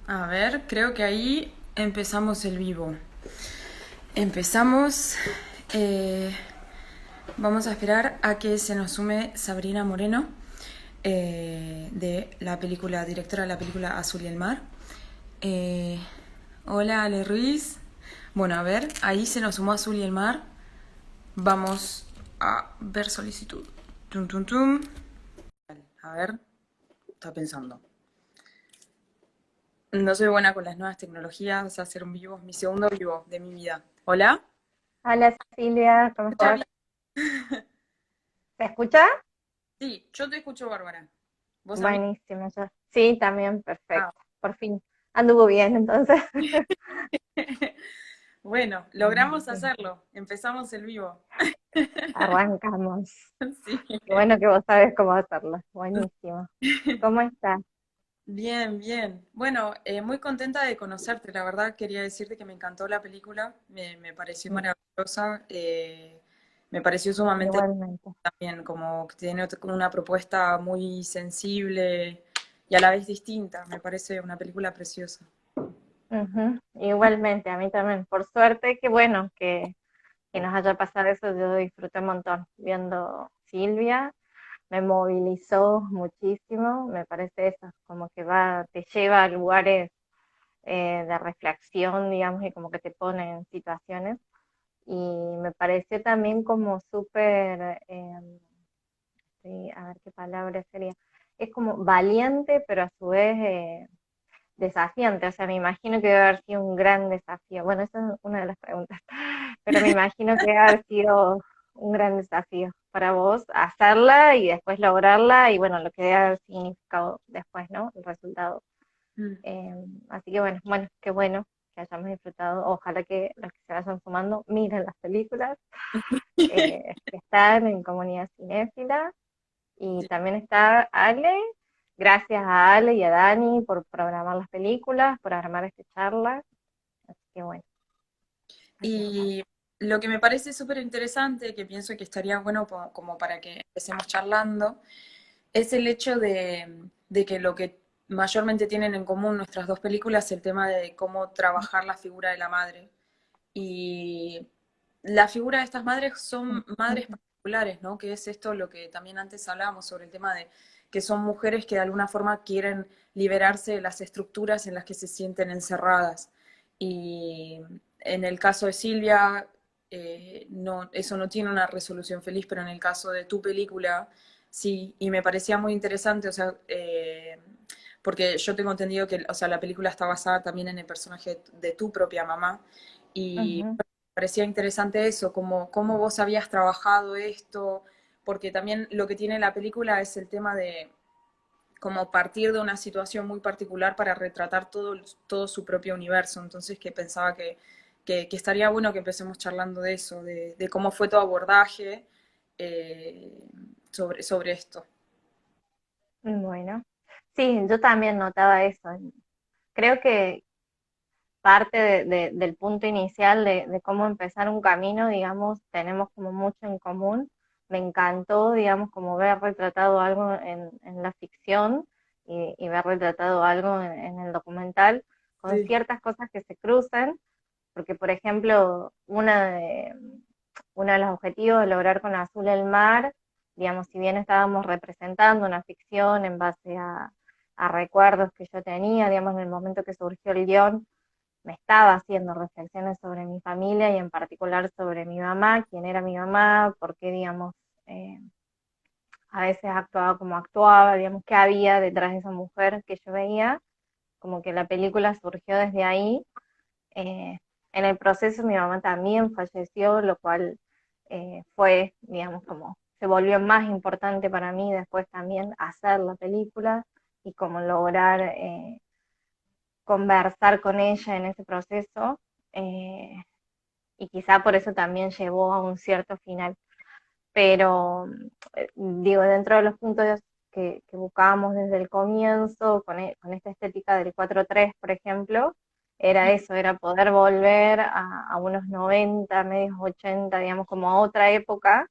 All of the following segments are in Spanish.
A ver, creo que ahí empezamos el vivo. Empezamos. eh, Vamos a esperar a que se nos sume Sabrina Moreno, de la película, directora de la película Azul y el Mar. Eh, Hola, Ale Ruiz. Bueno, a ver, ahí se nos sumó Azul y el Mar. Vamos a ver solicitud. Tum, tum, tum. A ver, está pensando. No soy buena con las nuevas tecnologías, hacer un vivo es mi segundo vivo de mi vida. ¿Hola? Hola Cecilia, ¿cómo ¿Escucha estás? bien? ¿Se escucha? Sí, yo te escucho bárbara. ¿Vos a mí? Buenísimo, yo. Sí, también, Ah. perfecto. Por fin. Anduvo bien, entonces. Bueno, logramos Buenísimo. hacerlo. Empezamos el vivo. Arrancamos. Sí. Qué bueno que vos sabes cómo hacerlo. Buenísimo. ¿Cómo estás? Bien, bien. Bueno, muy contenta de conocerte. La verdad, quería decirte que me encantó la película. Me pareció Mm, maravillosa. Me pareció sumamente Igualmente. también, como que tiene una propuesta muy sensible y a la vez distinta. Me parece una película preciosa. Ujú, igualmente, a mí también. Por suerte, que bueno que nos haya pasado eso. Yo disfruté un montón viendo Silvia. Me movilizó muchísimo. Me parece eso, como que te lleva a lugares de reflexión, digamos, y como que te pone en situaciones. Y me pareció también como súper, sí, a ver qué palabra sería, es como valiente, pero a su vez desafiante. O sea, me imagino que debe haber sido un gran desafío. Bueno, esa es una de las preguntas, pero me imagino que debe haber sido un gran desafío para vos hacerla y después lograrla y bueno, lo que debe haber significado después, ¿no? El resultado. Mm. Eh, Así que bueno, qué bueno que hayamos disfrutado. Ojalá que los que se vayan sumando miren las películas que están en Comunidad Cinéfila. Y Sí. también está Ale. Gracias a Ale y a Dani por programar las películas, por armar esta charla. Así que bueno, aquí estamos. Y lo que me parece súper interesante, que pienso que estaría bueno como para que empecemos charlando, es el hecho de que lo que mayormente tienen en común nuestras dos películas es el tema de cómo trabajar la figura de la madre. Y la figura de estas madres son madres particulares, ¿no? Que es esto lo que también antes hablábamos sobre el tema de que son mujeres que de alguna forma quieren liberarse de las estructuras en las que se sienten encerradas. Y en el caso de Silvia, no, eso no tiene una resolución feliz, pero en el caso de tu película, sí, y me parecía muy interesante, o sea, porque yo tengo entendido que, o sea, la película está basada también en el personaje de tu propia mamá, y Ujú. me parecía interesante eso, cómo vos habías trabajado esto, porque también lo que tiene la película es el tema de como partir de una situación muy particular para retratar todo su propio universo. Entonces que pensaba que estaría bueno que empecemos charlando de eso, de cómo fue tu abordaje eh, sobre esto. Bueno, sí, yo también notaba eso. Creo que parte del punto inicial de cómo empezar un camino, digamos, tenemos como mucho en común. Me encantó, digamos, como ver retratado algo en la ficción y ver retratado algo en el documental, con Sí. ciertas cosas que se cruzan, porque, por ejemplo, uno de los objetivos de lograr con Azul el Mar, digamos, si bien estábamos representando una ficción en base a recuerdos que yo tenía, digamos, en el momento que surgió el guión, me estaba haciendo reflexiones sobre mi familia y en particular sobre mi mamá, quién era mi mamá, por qué, digamos, eh, a veces actuaba como actuaba, digamos, qué había detrás de esa mujer que yo veía, como que la película surgió desde ahí. Eh, en el proceso mi mamá también falleció, lo cual fue, digamos, como se volvió más importante para mí después también hacer la película y como lograr conversar con ella en ese proceso. Eh, y quizá por eso también llevó a un cierto final. Pero digo, dentro de los puntos que buscábamos desde el comienzo, con esta estética del 4-3, por ejemplo, era eso, era poder volver a unos 90 medios 80 digamos, como a otra época,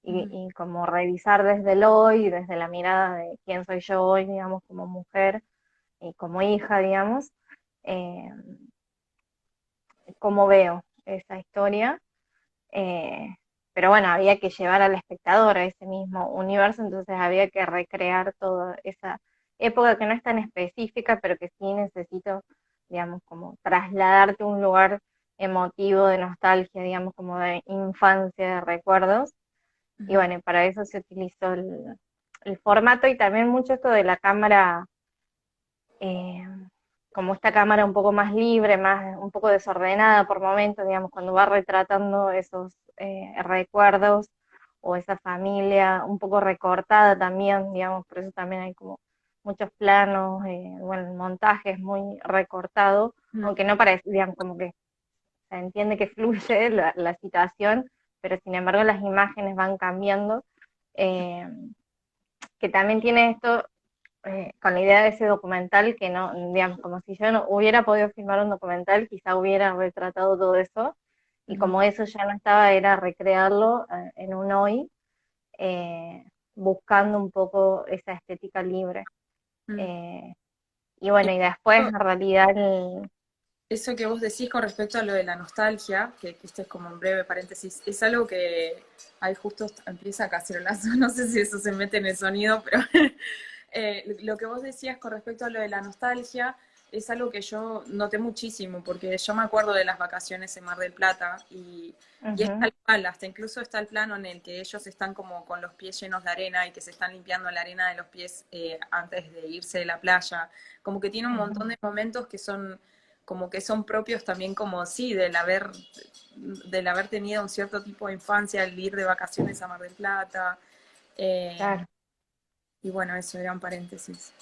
Ujú. y como revisar desde el hoy, desde la mirada de quién soy yo hoy, digamos, como mujer y como hija, digamos, eh, cómo veo esa historia. Eh, pero bueno, había que llevar al espectador a ese mismo universo, entonces había que recrear toda esa época que no es tan específica, pero que sí necesito, digamos, como trasladarte a un lugar emotivo, de nostalgia, digamos, como de infancia, de recuerdos. Y Ujú, bueno, y para eso se utilizó el formato y también mucho esto de la cámara, eh, como esta cámara un poco más libre, más un poco desordenada por momentos, digamos, cuando va retratando esos recuerdos o esa familia un poco recortada también, digamos, por eso también hay como muchos planos, bueno, el montaje es muy recortado, ujú. aunque no parece, digamos, como que se entiende que fluye la situación, pero sin embargo las imágenes van cambiando, eh, que también tiene esto con la idea de ese documental que no, digamos, como si yo no hubiera podido filmar un documental, quizá hubiera retratado todo eso, y Ujú, como eso ya no estaba, era recrearlo en un hoy, eh, buscando un poco esa estética libre. ujú. Eh, y bueno, Y y después en realidad el... eso que vos decís con respecto a lo de la nostalgia, que este es como un breve paréntesis, es algo que ahí justo empieza a cacerolazo, no sé si eso se mete en el sonido, pero lo que vos decías con respecto a lo de la nostalgia es algo que yo noté muchísimo, porque yo me acuerdo de las vacaciones en Mar del Plata y es Ujú, tal cual, hasta incluso está el plano en el que ellos están como con los pies llenos de arena y que se están limpiando la arena de los pies antes de irse de la playa, como que tiene un ujú. montón de momentos que son como que son propios también como sí, del haber tenido un cierto tipo de infancia, el ir de vacaciones a Mar del Plata. eh, Claro. y bueno, eso era un paréntesis.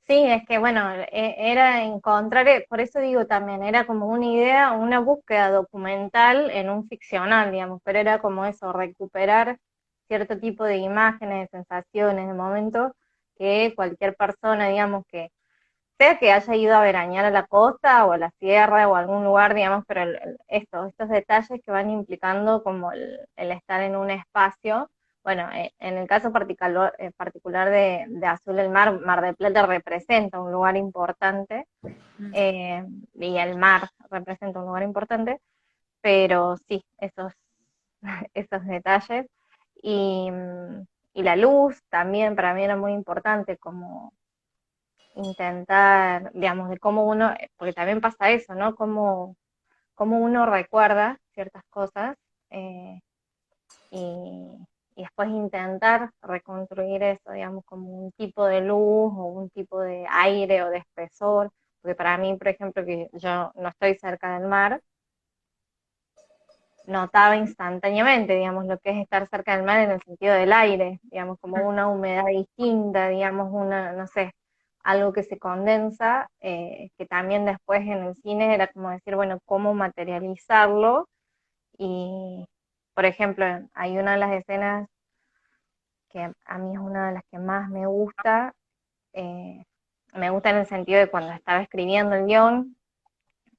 Sí, es que bueno, era encontrar, por eso digo también, era como una idea, una búsqueda documental en un ficcional, digamos, pero era como eso, recuperar cierto tipo de imágenes, de sensaciones, de momentos que cualquier persona, digamos, que sea que haya ido a veranear a la costa o a la sierra o a algún lugar, digamos, pero estos detalles que van implicando como el estar en un espacio. Bueno, en el caso particular de Azul el Mar, Mar del Plata representa un lugar importante, Mm. y el mar representa un lugar importante, pero sí, esos detalles. Y, y la luz también para mí era muy importante, como intentar, digamos, de cómo uno, porque también pasa eso, ¿no? Cómo uno recuerda ciertas cosas, eh, y, y después intentar reconstruir eso, digamos, como un tipo de luz o un tipo de aire o de espesor, porque para mí, por ejemplo, que yo no estoy cerca del mar, notaba instantáneamente, digamos, lo que es estar cerca del mar en el sentido del aire, digamos, como una humedad distinta, digamos, una, no sé, algo que se condensa, que también después en el cine era como decir, bueno, cómo materializarlo. Y, por ejemplo, hay una de las escenas que a mí es una de las que más eh, me gusta en el sentido de cuando estaba escribiendo el guión,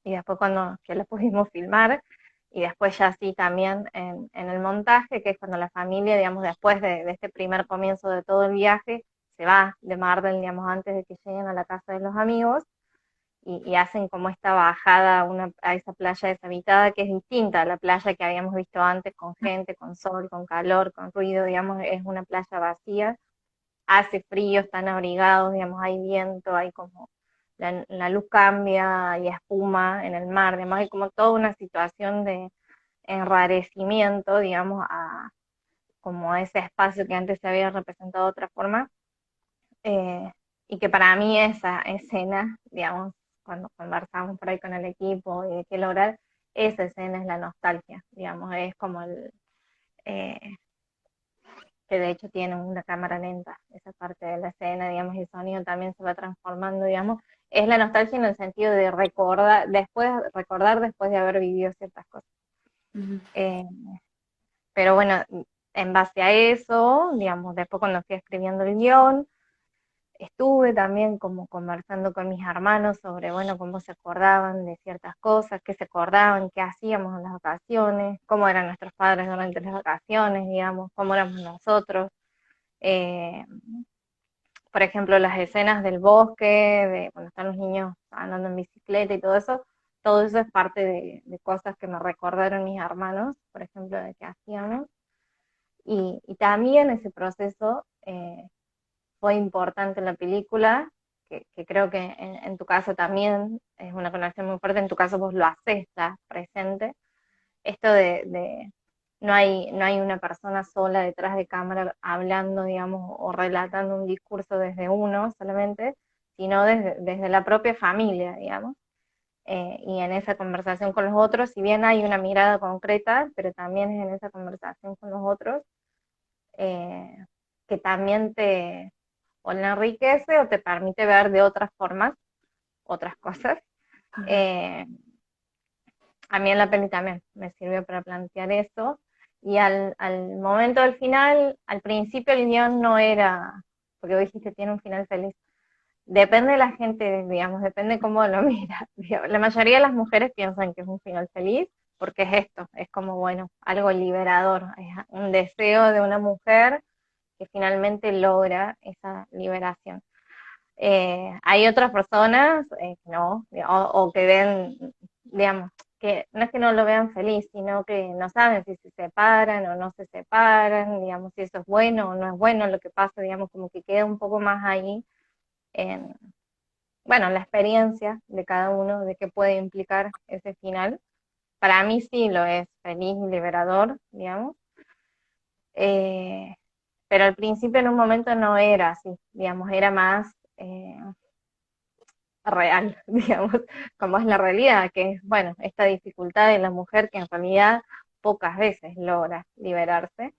y después cuando que lo pudimos filmar, y después ya sí también en el montaje, que es cuando la familia, digamos, después de este primer comienzo de todo el viaje, se va de Marvel, digamos, antes de que lleguen a la casa de los amigos, y hacen como esta bajada a esa playa deshabitada que es distinta a la playa que habíamos visto antes, con gente, con sol, con calor, con ruido, digamos, es una playa vacía, hace frío, están abrigados, digamos, hay viento, hay como la luz cambia, hay espuma en el mar, además hay como toda una situación de enrarecimiento, digamos, como a ese espacio que antes se había representado de otra forma, eh, y que para mí esa escena, digamos, cuando conversamos por ahí con el equipo y de qué lograr, esa escena es la nostalgia, digamos, es como eh, que de hecho tiene una cámara lenta, esa parte de la escena, digamos, y el sonido también se va transformando, digamos, es la nostalgia en el sentido de recordar después de haber vivido ciertas cosas. Ujú. Eh, pero bueno, en base a eso, digamos, después cuando fui escribiendo el guión, estuve también como conversando con mis hermanos sobre, bueno, cómo se acordaban de ciertas cosas, qué se acordaban, qué hacíamos en las vacaciones, cómo eran nuestros padres durante las vacaciones, digamos, cómo éramos nosotros. Eh, por ejemplo, las escenas del bosque, de cuando están los niños andando en bicicleta y todo eso es parte de cosas que me recordaron mis hermanos, por ejemplo, de que hacíamos. Y también ese proceso fue importante en la película, que creo que en tu caso también es una conexión muy fuerte, en tu caso vos lo haces, estás presente. Esto de no hay una persona sola detrás de cámara hablando, digamos, o relatando un discurso desde uno solamente, sino desde la propia familia, digamos. Y en esa conversación con los otros, si bien hay una mirada concreta, pero también es en esa conversación con los otros eh, que también o le enriquece o te permite ver de otras formas otras cosas. Ujú. Eh, a mí en la peli también me sirvió para plantear eso. Y al momento del final, al principio el guión no era, porque vos dijiste tiene un final feliz. Depende de la gente, digamos, depende cómo lo mira. La mayoría de las mujeres piensan que es un final feliz, porque es esto, es como, bueno, algo liberador, es un deseo de una mujer que finalmente logra esa liberación. Hay otras personas que no, o que ven, digamos, que no es que no lo vean feliz, sino que no saben si se separan o no se separan, digamos, si eso es bueno o no es bueno, lo que pasa, digamos, como que queda un poco más ahí en, bueno, la experiencia de cada uno, de qué puede implicar ese final. Para mí sí lo es feliz y liberador, digamos. Eh, pero al principio en un momento no era así, digamos, era más real, digamos, como es la realidad, que es, bueno, esta dificultad de la mujer que en realidad pocas veces logra liberarse.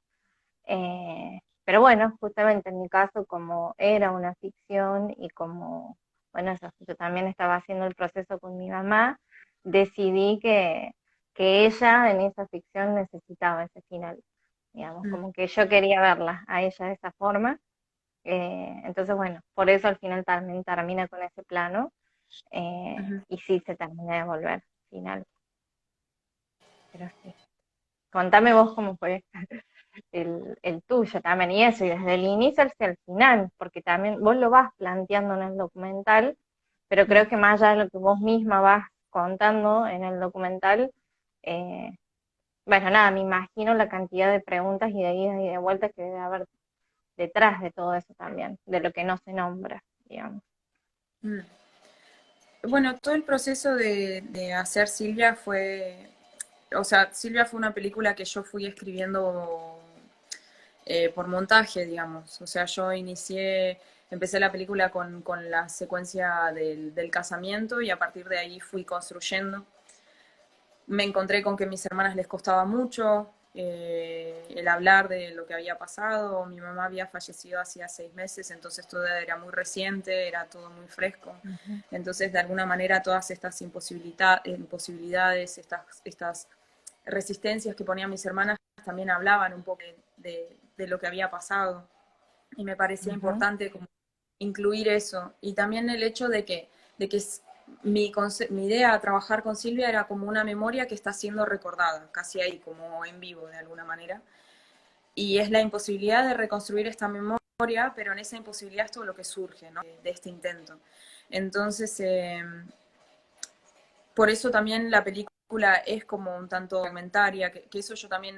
Pero bueno, justamente en mi caso, como era una ficción y como, bueno, eso, yo también estaba haciendo el proceso con mi mamá, decidí que ella en esa ficción necesitaba ese final, digamos, Mm, como que yo quería verla a ella de esa forma. Entonces, bueno, por eso al final también termina con ese plano ujú. y sí se termina de volver al final, pero sí. Contame vos cómo fue el tuyo también y eso, y desde el inicio hacia el final, porque también vos lo vas planteando en el documental, pero creo Mm. que más allá de lo que vos misma vas contando en el documental, eh, bueno, nada, me imagino la cantidad de preguntas y de idas y de vueltas que debe haber detrás de todo eso también, de lo que no se nombra, digamos. Mm. Bueno, todo el proceso de hacer Silvia fue, o sea, Silvia fue una película que yo fui escribiendo por montaje, digamos. O sea, yo empecé la película con la secuencia del casamiento y a partir de ahí fui construyendo. Me encontré con que a mis hermanas les costaba mucho el hablar de lo que había pasado. Mi mamá había fallecido hacía 6 meses, entonces todo era muy reciente, era todo muy fresco. Ujú, Entonces, de alguna manera, todas estas imposibilidades, estas resistencias que ponían mis hermanas también hablaban un poco de lo que había pasado. Y me parecía ujú, importante como incluir eso. Y también el hecho de que mi idea a trabajar con Silvia era como una memoria que está siendo recordada, casi ahí, como en vivo de alguna manera. Y es la imposibilidad de reconstruir esta memoria, pero en esa imposibilidad es todo lo que surge, ¿no? De este intento. Entonces, por eso también la película es como un tanto fragmentaria, que eso yo también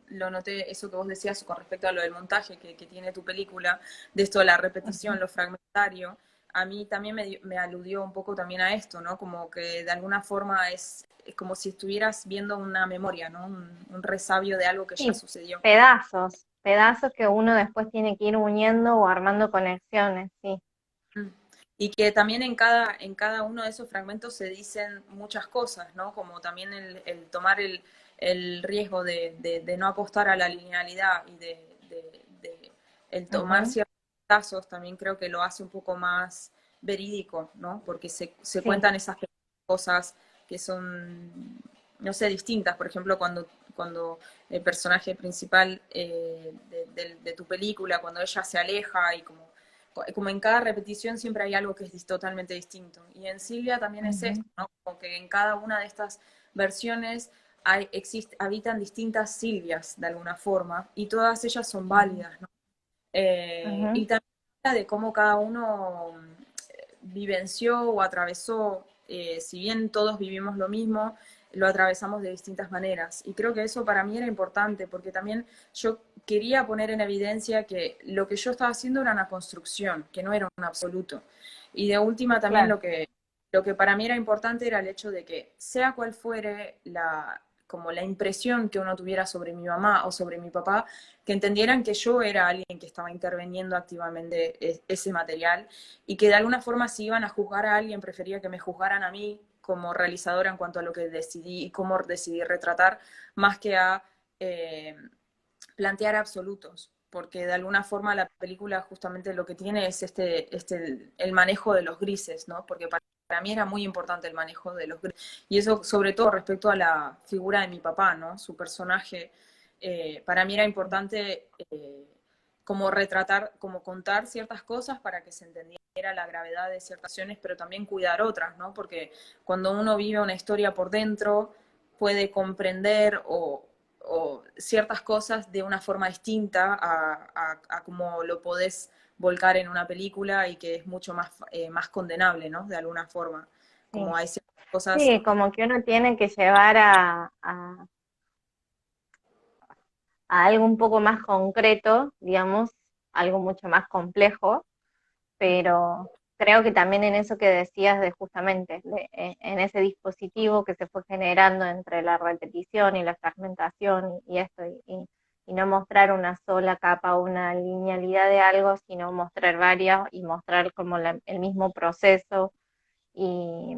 lo noté, eso que vos decías con respecto a lo del montaje que tiene tu película, de esto de la repetición, ujú. lo fragmentario, a mí también me aludió un poco también a esto, ¿no? Como que de alguna forma es como si estuvieras viendo una memoria, ¿no? Un resabio de algo que ya Sí, sucedió. pedazos que uno después tiene que ir uniendo o armando conexiones, sí. Mm. Y que también en cada uno de esos fragmentos se dicen muchas cosas, ¿no? Como también el tomar el riesgo de no apostar a la linealidad y el tomar Ujú, ciertos casos también creo que lo hace un poco más verídico, ¿no? Porque se sí. cuentan esas cosas que son, no sé, distintas. Por ejemplo, cuando el personaje principal de tu película, cuando ella se aleja y como en cada repetición siempre hay algo que es totalmente distinto. Y en Silvia también es Ujú, esto, ¿no? Como que en cada una de estas versiones habitan distintas Silvias de alguna forma y todas ellas son ujú, válidas, ¿no? ujú, Y también de cómo cada uno vivenció o atravesó, si bien todos vivimos lo mismo, lo atravesamos de distintas maneras. Y creo que eso para mí era importante, porque también yo quería poner en evidencia que lo que yo estaba haciendo era una construcción, que no era un absoluto. Y de última también Claro, lo que para mí era importante era el hecho de que sea cual fuere como la impresión que uno tuviera sobre mi mamá o sobre mi papá, que entendieran que yo era alguien que estaba interviniendo activamente ese material y que de alguna forma si iban a juzgar a alguien prefería que me juzgaran a mí como realizadora en cuanto a lo que decidí y cómo decidí retratar, más que a eh, plantear absolutos, porque de alguna forma la película justamente lo que tiene es el manejo de los grises, ¿no? Porque para mí era muy importante el manejo de los grises. Y eso sobre todo respecto a la figura de mi papá, ¿no? Su personaje, para mí era importante como retratar, como contar ciertas cosas para que se entendiera la gravedad de ciertas acciones, pero también cuidar otras, ¿no? Porque cuando uno vive una historia por dentro, puede comprender o ciertas cosas de una forma distinta a como lo podés volcar en una película y que es mucho más condenable, ¿no? De alguna forma. sí. Como hay ciertas cosas. Sí, como que uno tiene que llevar a algo un poco más concreto, digamos, algo mucho más complejo, pero creo que también en eso que decías de justamente, en ese dispositivo que se fue generando entre la repetición y la fragmentación y esto, y no mostrar una sola capa, una linealidad de algo, sino mostrar varias y mostrar como el mismo proceso y,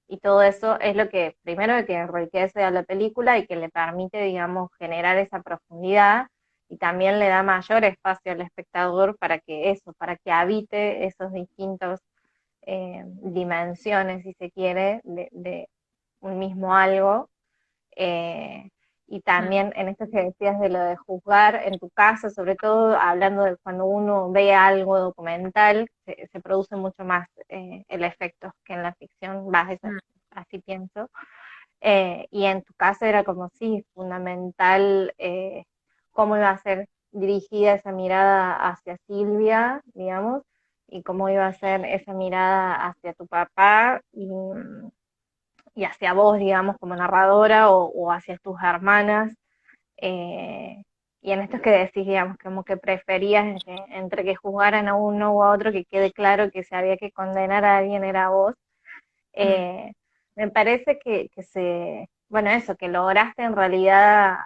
y todo eso es lo que primero que enriquece a la película y que le permite, digamos, generar esa profundidad y también le da mayor espacio al espectador para que eso, para que habite esos distintos dimensiones, si se quiere, de un mismo algo. eh, y también en esto que decías de lo de juzgar, en tu caso, sobre todo hablando de cuando uno ve algo documental, se produce mucho más el efecto que en la ficción, así pienso. Y en tu caso era como sí, fundamental cómo iba a ser dirigida esa mirada hacia Silvia, digamos, y cómo iba a ser esa mirada hacia tu papá y hacia vos, digamos, como narradora o hacia tus hermanas. eh, y en esto que decís, digamos, como que preferías entre que juzgaran a uno o a otro, que quede claro que si había que condenar a alguien era a vos. Eh, Me parece bueno, eso, que lograste en realidad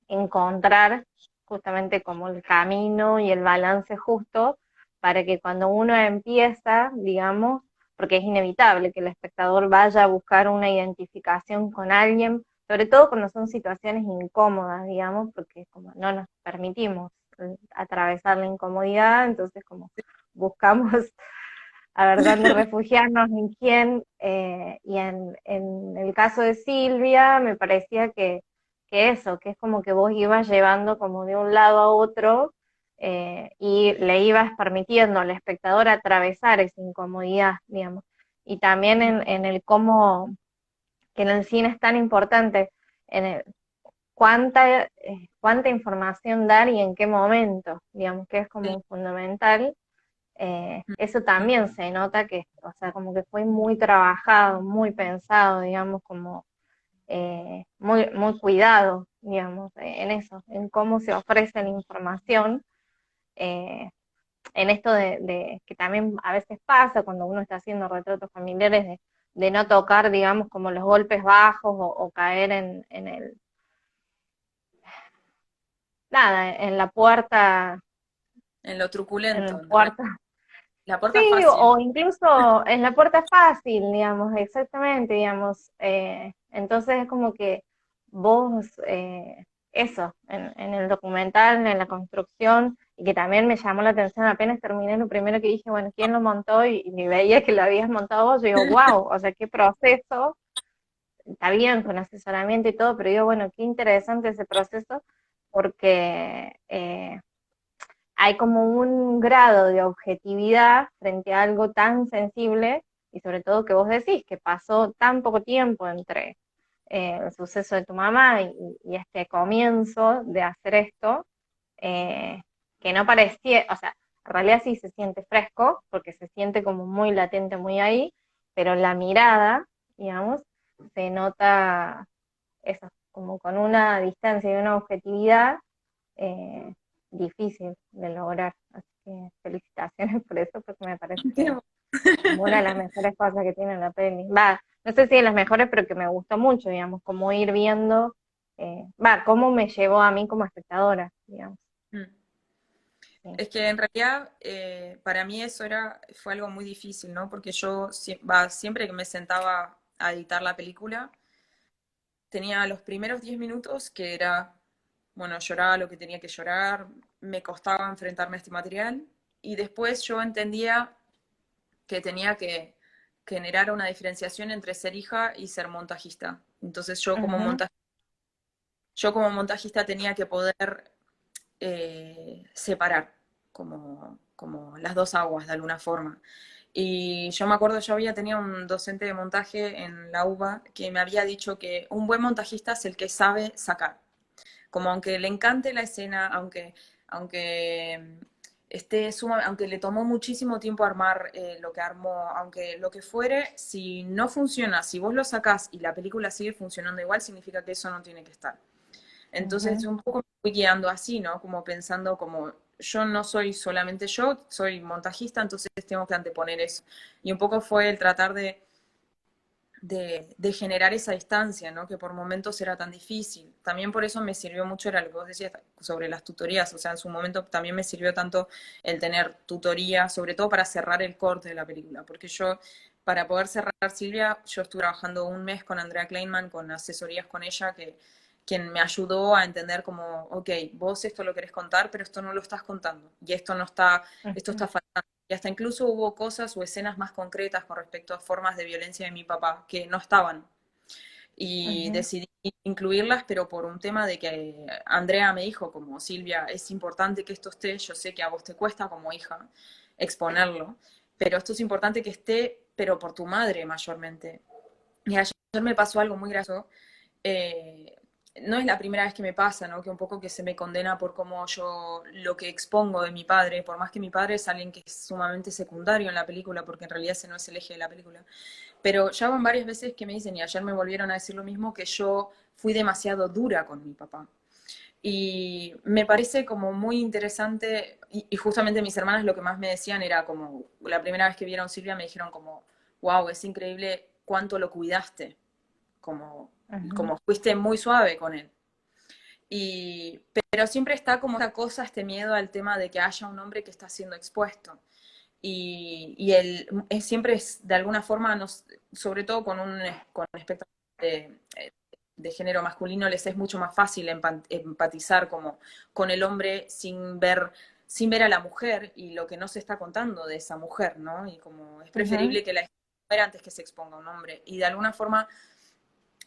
encontrar justamente como el camino y el balance justo para que cuando uno empieza, digamos, porque es inevitable que el espectador vaya a buscar una identificación con alguien, sobre todo cuando son situaciones incómodas, digamos, porque como no nos permitimos atravesar la incomodidad, entonces como buscamos a ver dónde refugiarnos, en quién, y en el caso de Silvia me parecía que eso, que es como que vos ibas llevando como de un lado a otro y le ibas permitiendo al espectador atravesar esa incomodidad, digamos. Y también en el cómo, que en el cine es tan importante, en el, cuánta información dar y en qué momento, digamos, que es Sí. como fundamental. Eso también se nota que, o sea, como que fue muy trabajado, muy pensado, digamos, como muy cuidado, digamos, en eso, en cómo se ofrece la información, eh, en esto que también a veces pasa cuando uno está haciendo retratos familiares, de no tocar, digamos, como los golpes bajos o caer nada, En lo en truculento, la puerta. la puerta Sí, fácil. o incluso en la puerta fácil, digamos, exactamente, digamos. Entonces es como que vos, eso, en el documental, en la construcción, y que también me llamó la atención, apenas terminé, lo primero que dije, bueno, ¿quién lo montó? Y veía que lo habías montado vos, yo digo, wow, o sea, qué proceso, está bien con asesoramiento y todo, pero digo, bueno, qué interesante ese proceso, porque hay como un grado de objetividad frente a algo tan sensible y sobre todo que vos decís que pasó tan poco tiempo entre el suceso de tu mamá y este comienzo de hacer esto, eh, que no parecía, o sea, En realidad sí se siente fresco, porque se siente como muy latente, muy ahí, pero la mirada, digamos, se nota eso, como con una distancia y una objetividad eh, difícil de lograr. Así que felicitaciones por eso, porque me parece que es como una de las mejores cosas que tiene la peli. Va, no sé si de las mejores, pero que me gustó mucho, digamos, como ir viendo, cómo me llevó a mí como espectadora, digamos. Mm. Sí. Es que en realidad para mí eso fue algo muy difícil, ¿no? Porque yo siempre que me sentaba a editar la película, tenía los primeros 10 minutos que era, bueno, lloraba lo que tenía que llorar, me costaba enfrentarme a este material y después yo entendía que tenía que generar una diferenciación entre ser hija y ser montajista. Entonces Ujú, yo como montajista tenía que poder separar como las dos aguas de alguna forma. Y yo me acuerdo, yo había tenido un docente de montaje en la UBA que me había dicho que un buen montajista es el que sabe sacar. Como aunque le encante la escena, aunque aunque le tomó muchísimo tiempo armar lo que armó, aunque lo que fuere, si no funciona, si vos lo sacás y la película sigue funcionando igual, significa que eso no tiene que estar. Entonces ujú, un poco me fui guiando así, ¿no? Como pensando como yo no soy solamente yo, soy montajista, entonces tengo que anteponer eso. Y un poco fue el tratar de generar esa distancia, ¿no? Que por momentos era tan difícil. También por eso me sirvió mucho, era lo que vos decías sobre las tutorías, o sea, en su momento también me sirvió tanto el tener tutoría, sobre todo para cerrar el corte de la película, porque yo, para poder cerrar Silvia, yo estuve trabajando un mes con Andrea Kleinman, con asesorías con ella, quien me ayudó a entender como, ok, vos esto lo querés contar, pero esto no lo estás contando, y esto no está, esto ujú, está faltando. Y hasta incluso hubo cosas o escenas más concretas con respecto a formas de violencia de mi papá que no estaban. Y ujú, decidí incluirlas, pero por un tema de que Andrea me dijo, como Silvia, es importante que esto esté, yo sé que a vos te cuesta como hija exponerlo, pero esto es importante que esté, pero por tu madre mayormente. Y ayer me pasó algo muy gracioso. eh, no es la primera vez que me pasa, ¿no? Que un poco que se me condena por cómo yo lo que expongo de mi padre, por más que mi padre es alguien que es sumamente secundario en la película, porque en realidad ese no es el eje de la película. Pero ya van varias veces que me dicen, y ayer me volvieron a decir lo mismo, que yo fui demasiado dura con mi papá. Y me parece como muy interesante, y justamente mis hermanas lo que más me decían era como, la primera vez que vieron Silvia me dijeron como, wow, es increíble cuánto lo cuidaste, como, ujú, como fuiste muy suave con él. Pero siempre está como esta cosa, este miedo al tema de que haya un hombre que está siendo expuesto. Y él siempre es, de alguna forma, sobre todo con un espectro de género masculino, les es mucho más fácil empatizar como con el hombre sin ver a la mujer y lo que no se está contando de esa mujer, ¿no? Y como es ujú, preferible que la mujer antes que se exponga un hombre. Y de alguna forma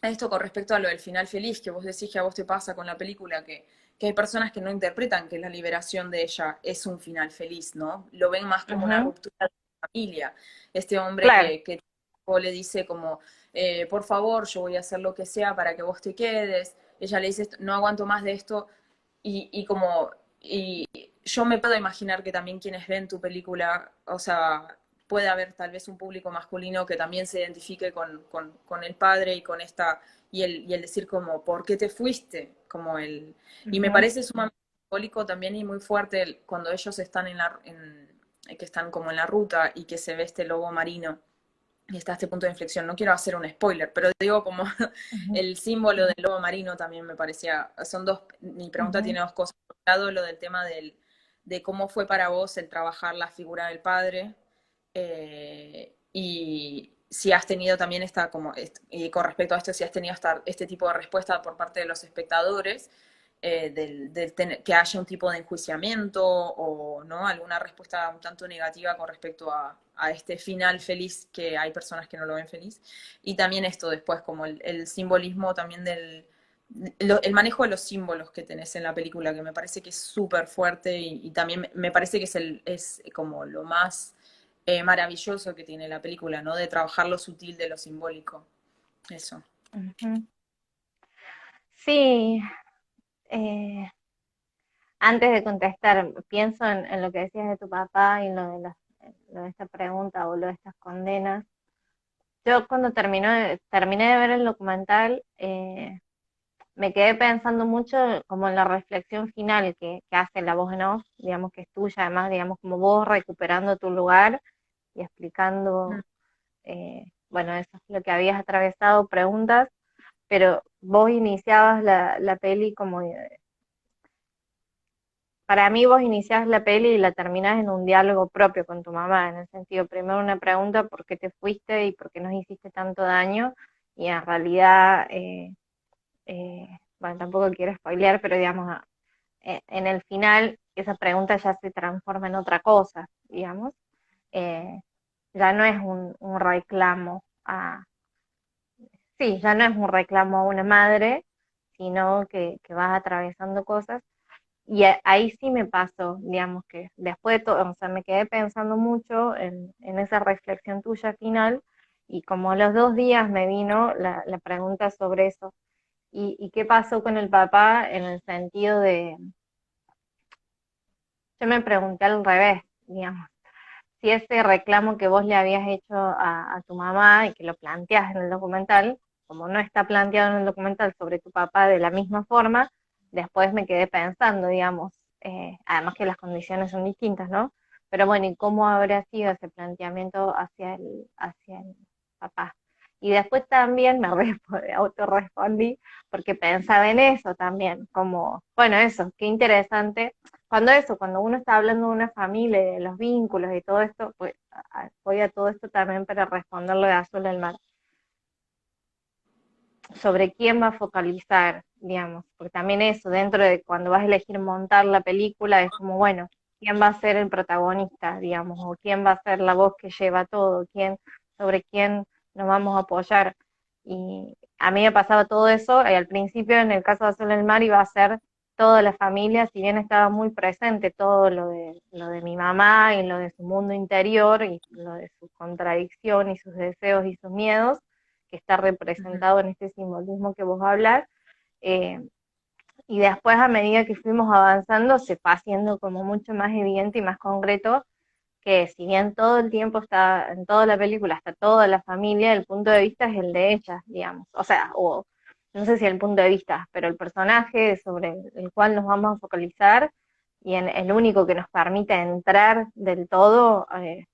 esto con respecto a lo del final feliz, que vos decís que a vos te pasa con la película, que hay personas que no interpretan que la liberación de ella es un final feliz, ¿no? Lo ven más como una ujú. ruptura de la familia. Este hombre Claro. que le dice como, por favor, yo voy a hacer lo que sea para que vos te quedes. Ella le dice, no aguanto más de esto. Y como, y yo me puedo imaginar que también quienes ven tu película, o sea, puede haber tal vez un público masculino que también se identifique con el padre y con esta, y el decir como, ¿por qué te fuiste? Y me Ujú, parece sumamente simbólico también y muy fuerte cuando ellos están que están como en la ruta y que se ve este lobo marino y está este punto de inflexión. No quiero hacer un spoiler, pero digo como ujú, el símbolo del lobo marino también me parecía, mi pregunta ujú, tiene dos cosas. Por un lado, lo del tema de cómo fue para vos el trabajar la figura del padre y si has tenido también y con respecto a esto, si has tenido este tipo de respuesta por parte de los espectadores, que haya un tipo de enjuiciamiento o no alguna respuesta un tanto negativa con respecto a este final feliz, que hay personas que no lo ven feliz. Y también esto después, como el simbolismo también el manejo de los símbolos que tenés en la película, que me parece que es súper fuerte y también me parece que es como lo más maravilloso que tiene la película, ¿no? De trabajar lo sutil de lo simbólico. Eso. ujú. Sí, eh, Antes de contestar, pienso en lo que decías de tu papá y lo de esta pregunta o lo de estas condenas. Yo cuando terminé de ver el documental, me quedé pensando mucho como en la reflexión final que hace la voz en off, digamos que es tuya, además, digamos, como vos recuperando tu lugar y explicando, bueno, eso es lo que habías atravesado, preguntas, pero vos iniciabas la peli como, para mí vos iniciás la peli y la terminás en un diálogo propio con tu mamá, en el sentido, primero una pregunta, ¿por qué te fuiste y por qué nos hiciste tanto daño? Y en realidad, bueno, tampoco quiero spoilear, pero digamos, en el final esa pregunta ya se transforma en otra cosa, digamos. Eh, ya no es un reclamo a, sí, ya no es un reclamo a una madre, sino que vas atravesando cosas. Y ahí sí me pasó, digamos que después de todo, o sea, me quedé pensando mucho en esa reflexión tuya final y como a los 2 días me vino la pregunta sobre eso. Y qué pasó con el papá en el sentido de, yo me pregunté al revés, digamos, si ese reclamo que vos le habías hecho a tu mamá y que lo planteas en el documental, como no está planteado en el documental sobre tu papá de la misma forma, después me quedé pensando, digamos, además que las condiciones son distintas, ¿no? Pero bueno, ¿y cómo habrá sido ese planteamiento hacia el papá? Y después también me autorrespondí porque pensaba en eso también, como, bueno, eso, qué interesante cuando uno está hablando de una familia, de los vínculos y todo esto, pues voy a todo esto también para responderlo de Azul del Mar, sobre quién va a focalizar, digamos, porque también eso, dentro de cuando vas a elegir montar la película, es como, bueno, quién va a ser el protagonista, digamos, o quién va a ser la voz que lleva todo, sobre quién nos vamos a apoyar. Y a mí me pasaba todo eso, y al principio en el caso de Azul del Mar iba a ser toda la familia, si bien estaba muy presente todo lo de mi mamá y lo de su mundo interior y lo de su contradicción y sus deseos y sus miedos, que está Ujú. representado en este simbolismo que vos hablas. eh, y después, a medida que fuimos avanzando, se fue haciendo como mucho más evidente y más concreto que si bien todo el tiempo está, en toda la película, está toda la familia, el punto de vista es el de ella, digamos. O sea, o no sé si el punto de vista, pero el personaje sobre el cual nos vamos a focalizar y en el único que nos permite entrar del todo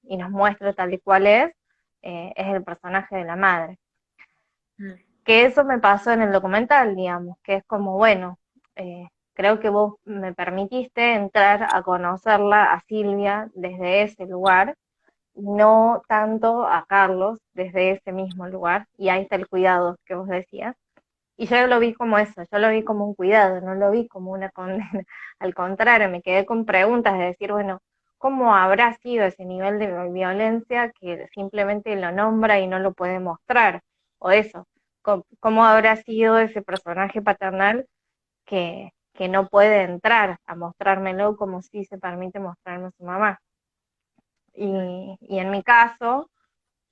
y nos muestra tal y cual es el personaje de la madre. Mm. Que eso me pasó en el documental, digamos, que es como, bueno, creo que vos me permitiste entrar a conocerla, a Silvia, desde ese lugar, no tanto a Carlos desde ese mismo lugar, y ahí está el cuidado que vos decías. Y yo lo vi como eso, yo lo vi como un cuidado, no lo vi como una condena. Al contrario, me quedé con preguntas de decir, bueno, ¿cómo habrá sido ese nivel de violencia que simplemente lo nombra y no lo puede mostrar? O eso, ¿cómo habrá sido ese personaje paternal que no puede entrar a mostrármelo como si se permite mostrarme a su mamá? Mm. Y en mi caso,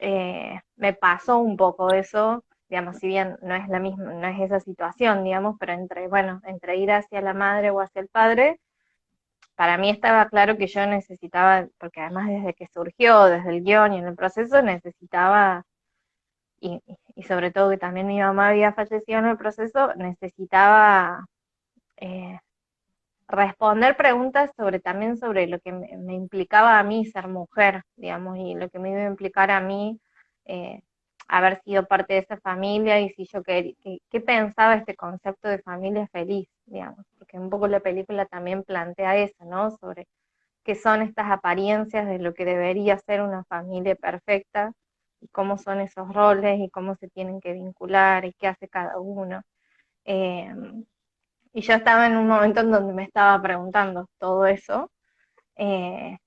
me pasó un poco eso, digamos, si bien no es la misma, no es esa situación, digamos, pero bueno, entre ir hacia la madre o hacia el padre, para mí estaba claro que yo necesitaba, porque además desde que surgió, desde el guión y en el proceso, necesitaba, y sobre todo que también mi mamá había fallecido en el proceso, necesitaba eh, responder preguntas también sobre lo que me implicaba a mí ser mujer, digamos, y lo que me iba a implicar a mí eh, haber sido parte de esa familia y si yo qué pensaba este concepto de familia feliz, digamos, porque un poco la película también plantea eso, ¿no? Sobre qué son estas apariencias de lo que debería ser una familia perfecta y cómo son esos roles y cómo se tienen que vincular y qué hace cada uno. Eh, y yo estaba en un momento en donde me estaba preguntando todo eso, eh,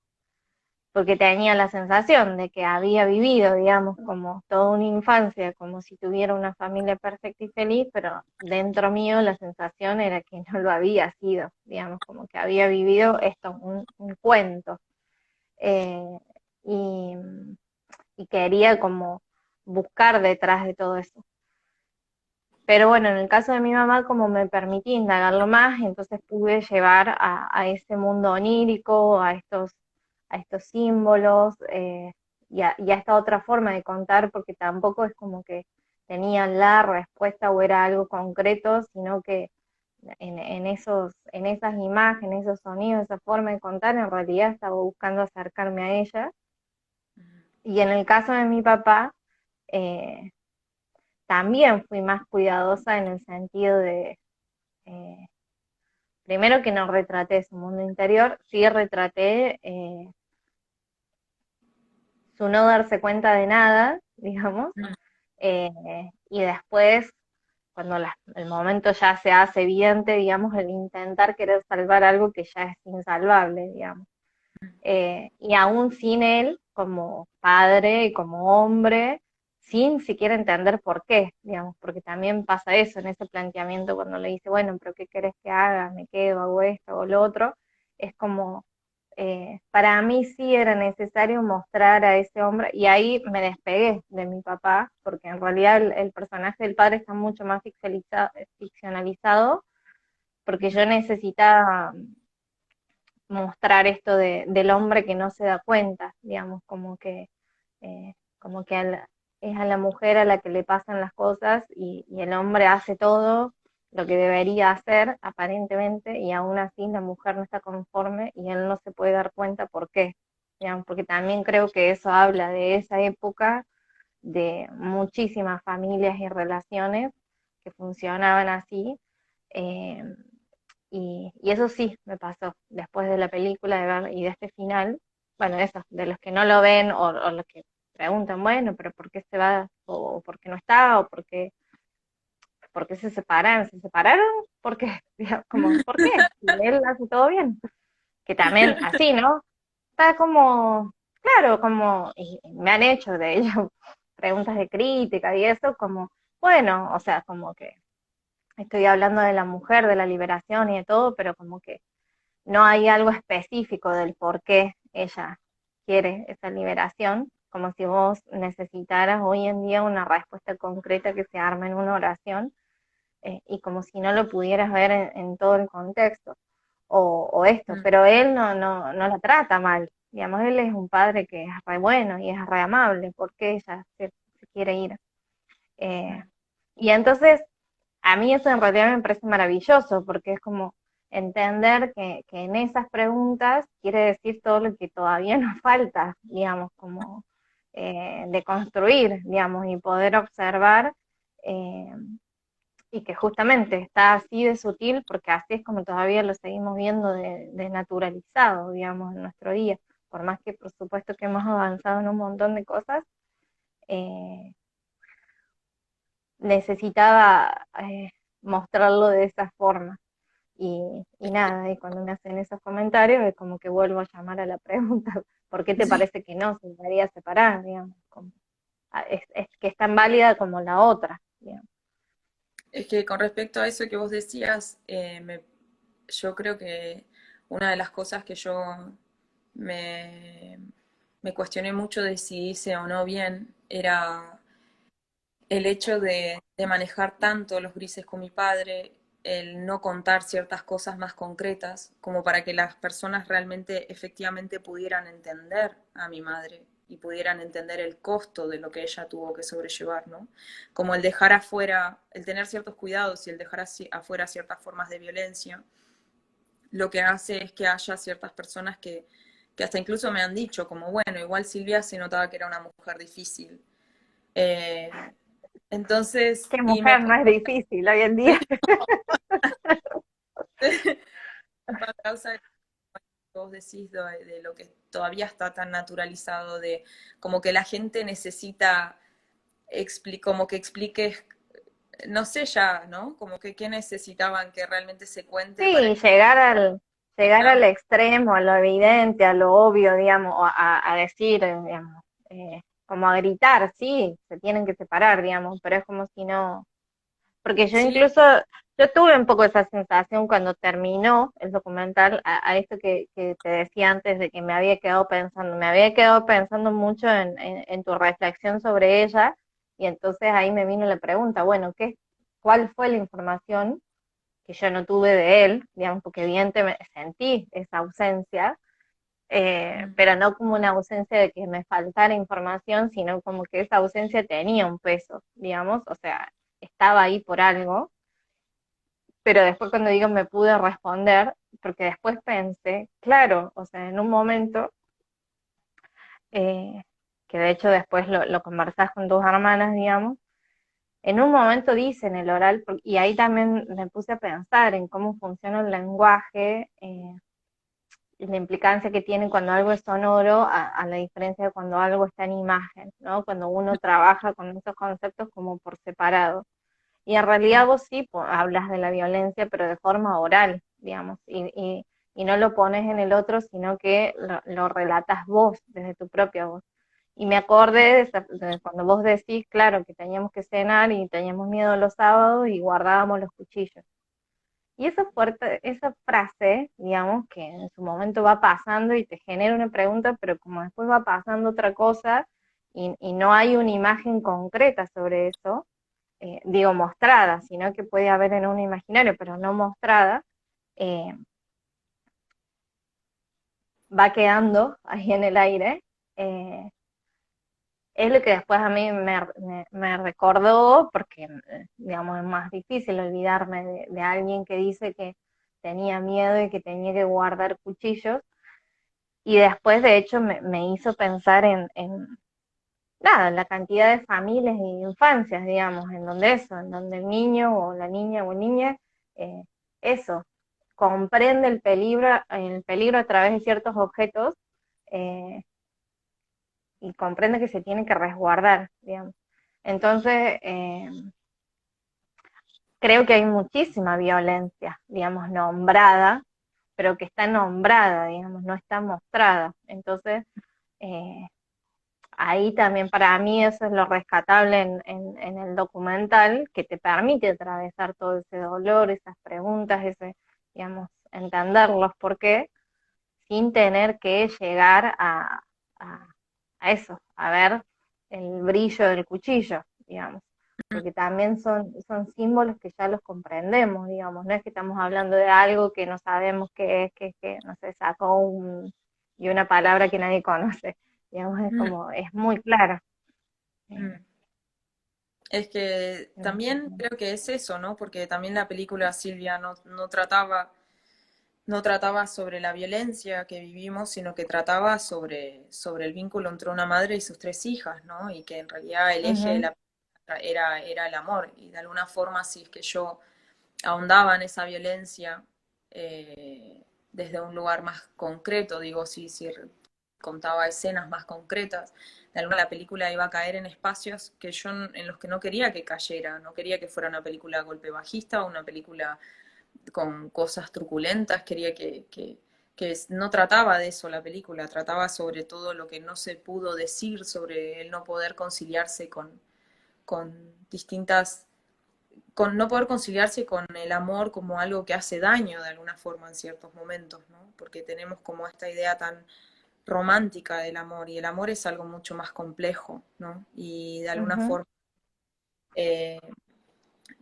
porque tenía la sensación de que había vivido, digamos, como toda una infancia, como si tuviera una familia perfecta y feliz, pero dentro mío la sensación era que no lo había sido, digamos, como que había vivido esto, un cuento. Eh, y, y quería como buscar detrás de todo eso. Pero bueno, en el caso de mi mamá, como me permití indagarlo más, entonces pude llevar a ese mundo onírico, a estos símbolos, y a esta otra forma de contar, porque tampoco es como que tenía la respuesta o era algo concreto, sino que en esas imágenes, esos sonidos, esa forma de contar, en realidad estaba buscando acercarme a ella. Y en el caso de mi papá, eh, también fui más cuidadosa en el sentido de, eh, primero que no retraté su mundo interior, sí retraté su no darse cuenta de nada, digamos, Mm. eh, y después, cuando el momento ya se hace evidente, digamos, el intentar querer salvar algo que ya es insalvable, digamos. Y aún sin él, como padre y como hombre, sin siquiera entender por qué, digamos, porque también pasa eso en ese planteamiento cuando le dice, bueno, pero ¿qué querés que haga? Me quedo, hago esto, hago lo otro. Es como, para mí sí era necesario mostrar a ese hombre, y ahí me despegué de mi papá, porque en realidad el personaje del padre está mucho más ficcionalizado, porque yo necesitaba mostrar esto del hombre que no se da cuenta, digamos, como que es a la mujer a la que le pasan las cosas y el hombre hace todo lo que debería hacer aparentemente y aún así la mujer no está conforme y él no se puede dar cuenta por qué, digamos, porque también creo que eso habla de esa época, de muchísimas familias y relaciones que funcionaban así. eh, y eso sí me pasó después de la película de ver, y de este final, bueno, eso, de los que no lo ven o los que preguntan, bueno, pero ¿por qué se va? O ¿por qué no está? ¿O por qué se separan? ¿Se separaron? ¿Por qué? Digamos, como, ¿por qué? Si él hace todo bien. Que también así, ¿no? Está como, claro, como, y me han hecho de ello preguntas de crítica y eso, como, bueno, o sea, como que estoy hablando de la mujer, de la liberación y de todo, pero como que no hay algo específico del por qué ella quiere esa liberación, como si vos necesitaras hoy en día una respuesta concreta que se arme en una oración, y como si no lo pudieras ver en todo el contexto, o esto, Mm. pero él no la trata mal, digamos, él es un padre que es re bueno y es re amable, porque ella se quiere ir. Eh, Mm. y entonces a mí eso en realidad me parece maravilloso, porque es como entender que en esas preguntas quiere decir todo lo que todavía nos falta, digamos, como de construir, digamos, y poder observar, eh, y que justamente está así de sutil, porque así es como todavía lo seguimos viendo de naturalizado, digamos, en nuestro día, por más que por supuesto que hemos avanzado en un montón de cosas. eh, Necesitaba mostrarlo de esa forma. Y nada, y cuando me hacen esos comentarios es como que vuelvo a llamar a la pregunta, ¿por qué te Sí. parece que no se debería separar? Digamos, como, es que es tan válida como la otra, digamos. Es que con respecto a eso que vos decías, yo creo que una de las cosas que yo me, me cuestioné mucho de si hice o no bien era el hecho de manejar tanto los grises con mi padre, el no contar ciertas cosas más concretas, como para que las personas realmente, efectivamente pudieran entender a mi madre y pudieran entender el costo de lo que ella tuvo que sobrellevar, ¿no? Como el dejar afuera, el tener ciertos cuidados y el dejar afuera ciertas formas de violencia, lo que hace es que haya ciertas personas que hasta incluso me han dicho, como, bueno, igual Silvia se notaba que era una mujer difícil. Eh, entonces, ¿Qué y me mujer no es difícil hoy en día? a causa de lo que vos decís de lo que todavía está tan naturalizado, de como que la gente necesita, como que expliques, no sé ya, ¿no? Como que qué necesitaban que realmente se cuente para Sí, que... llegar al extremo, a lo evidente, a lo obvio, digamos, o a decir, digamos, como a gritar, sí, se tienen que separar, digamos, pero es como si no, porque yo Sí, incluso, yo tuve un poco esa sensación cuando terminó el documental, a esto que te decía antes de que me había quedado pensando mucho en tu reflexión sobre ella, y entonces ahí me vino la pregunta, bueno, cuál fue la información que yo no tuve de él, digamos, porque evidentemente sentí esa ausencia, Mm. pero no como una ausencia de que me faltara información, sino como que esa ausencia tenía un peso, digamos, o sea, estaba ahí por algo, pero después cuando digo me pude responder, porque después pensé, claro, o sea, en un momento, eh, que de hecho después lo conversás con tus hermanas, digamos, en un momento dicen el oral, y ahí también me puse a pensar en cómo funciona el lenguaje, y la implicancia que tiene cuando algo es sonoro a la diferencia de cuando algo está en imagen, ¿no? Cuando uno trabaja con esos conceptos como por separado. Y en realidad Mm. vos sí hablas de la violencia, pero de forma oral, digamos, y no lo pones en el otro, sino que lo relatas vos, desde tu propia voz. Y me acordé de cuando vos decís, claro, que teníamos que cenar y teníamos miedo los sábados y guardábamos los cuchillos. Y esa frase, digamos, que en su momento va pasando y te genera una pregunta, pero como después va pasando otra cosa y no hay una imagen concreta sobre eso, digo mostrada, sino que puede haber en un imaginario, pero no mostrada, eh, va quedando ahí en el aire. eh, es lo que después a mí me recordó, porque, digamos, es más difícil olvidarme de alguien que dice que tenía miedo y que tenía que guardar cuchillos. Y después, de hecho, me hizo pensar nada, la cantidad de familias y infancias, digamos, en donde eso, en donde el niño o la niña o niña, eh, eso, comprende el peligro a través de ciertos objetos, eh, y comprende que se tiene que resguardar, digamos. Entonces, creo que hay muchísima violencia, digamos, nombrada, pero que está nombrada, digamos, no está mostrada. Entonces, eh, ahí también para mí eso es lo rescatable en el documental, que te permite atravesar todo ese dolor, esas preguntas, digamos, entender los por qué, sin tener que llegar a, a eso, a ver el brillo del cuchillo, digamos, porque también son símbolos que ya los comprendemos, digamos, no es que estamos hablando de algo que no sabemos qué es, que no sé, sacó y una palabra que nadie conoce, digamos, es Mm. como, es muy clara. Mm. Es que también Entonces, creo que es eso, ¿no? Porque también la película Silvia no trataba sobre la violencia que vivimos, sino que trataba sobre el vínculo entre una madre y sus tres hijas, ¿no? Y que en realidad el eje de ujú, la película era el amor. Y de alguna forma, si es que yo ahondaba en esa violencia, desde un lugar más concreto, digo, si contaba escenas más concretas, de alguna la película iba a caer en espacios que yo en los que no quería que cayera, no quería que fuera una película golpe bajista o una película con cosas truculentas, quería que no trataba de eso la película, trataba sobre todo lo que no se pudo decir, sobre el no poder conciliarse con distintas, con no poder conciliarse con el amor como algo que hace daño de alguna forma en ciertos momentos, ¿no? Porque tenemos como esta idea tan romántica del amor y el amor es algo mucho más complejo, ¿no? Y de alguna ujú, forma eh,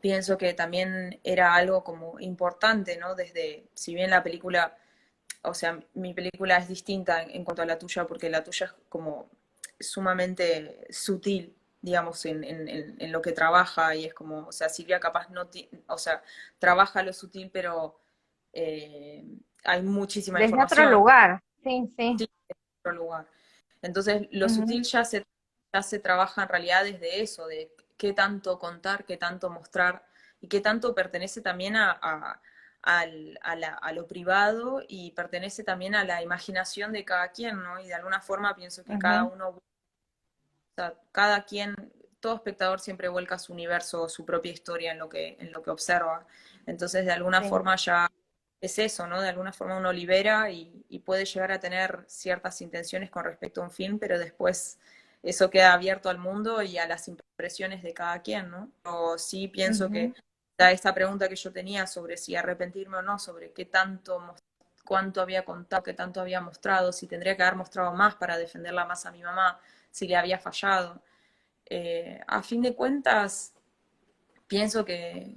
pienso que también era algo como importante, ¿no? Desde, si bien la película, o sea, mi película es distinta en cuanto a la tuya, porque la tuya es como sumamente sutil, digamos, en lo que trabaja y es como, o sea, Silvia capaz no, o sea, trabaja lo sutil, pero eh, hay muchísima desde otro información, lugar, sí, sí. sí, en otro lugar. Entonces, lo Ujú, sutil ya se trabaja en realidad desde eso, de qué tanto contar, qué tanto mostrar y qué tanto pertenece también a lo privado y pertenece también a la imaginación de cada quien, ¿no? Y de alguna forma pienso que cada ujú, uno, o sea, cada quien, todo espectador siempre vuelca su universo, su propia historia en lo que observa. Entonces, de alguna sí, forma ya es eso, ¿no? De alguna forma uno libera y puede llegar a tener ciertas intenciones con respecto a un film, pero después eso queda abierto al mundo y a las impresiones de cada quien, ¿no? O sí pienso que ujú, esta pregunta que yo tenía sobre si arrepentirme o no, sobre qué tanto, cuánto había contado, qué tanto había mostrado, si tendría que haber mostrado más para defenderla más a mi mamá, si le había fallado. A fin de cuentas, pienso que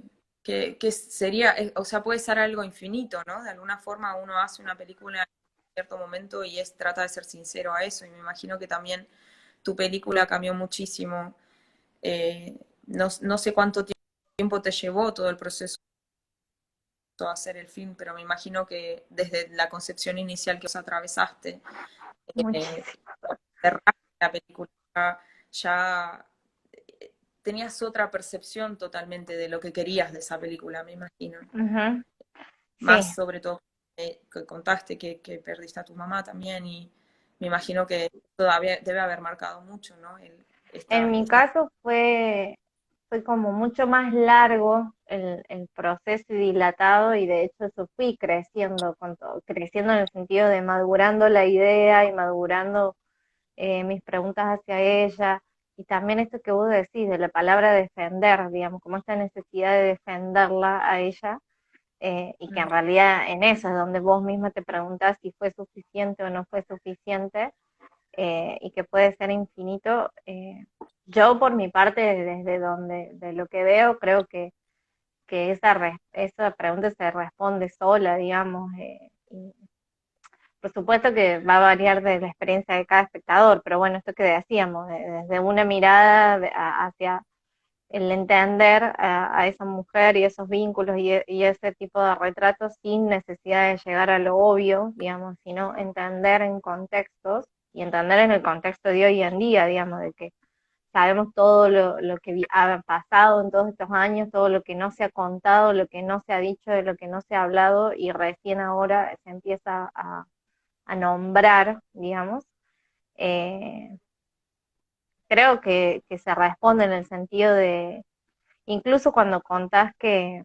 sería, o sea, puede ser algo infinito, ¿no? De alguna forma uno hace una película en cierto momento y trata de ser sincero a eso, y me imagino que también tu película cambió muchísimo. No sé cuánto tiempo te llevó todo el proceso de hacer el film, pero me imagino que desde la concepción inicial que os atravesaste, eh, Muchísimo. cerraste la película, ya tenías otra percepción totalmente de lo que querías de esa película, me imagino. Ujú. Sí, Más sobre todo que contaste que perdiste a tu mamá también, y me imagino que todavía debe haber marcado mucho, ¿no? en mi Esta... caso fue como mucho más largo el proceso y dilatado, y de hecho eso fui creciendo con todo, creciendo en el sentido de madurando la idea y madurando mis preguntas hacia ella, y también esto que vos decís de la palabra defender, digamos, como esta necesidad de defenderla a ella, y que en realidad en eso es donde vos misma te preguntás si fue suficiente o no fue suficiente, y que puede ser infinito. Yo por mi parte, desde donde, de lo que veo, creo que esa pregunta se responde sola, digamos. Y por supuesto que va a variar de la experiencia de cada espectador, pero bueno, esto que decíamos, desde una mirada hacia el entender a esa mujer y esos vínculos y ese tipo de retratos sin necesidad de llegar a lo obvio, digamos, sino entender en contextos y entender en el contexto de hoy en día, digamos, de que sabemos todo lo que ha pasado en todos estos años, todo lo que no se ha contado, lo que no se ha dicho, de lo que no se ha hablado, y recién ahora se empieza a nombrar, digamos. Eh, Creo que se responde en el sentido de, incluso cuando contás que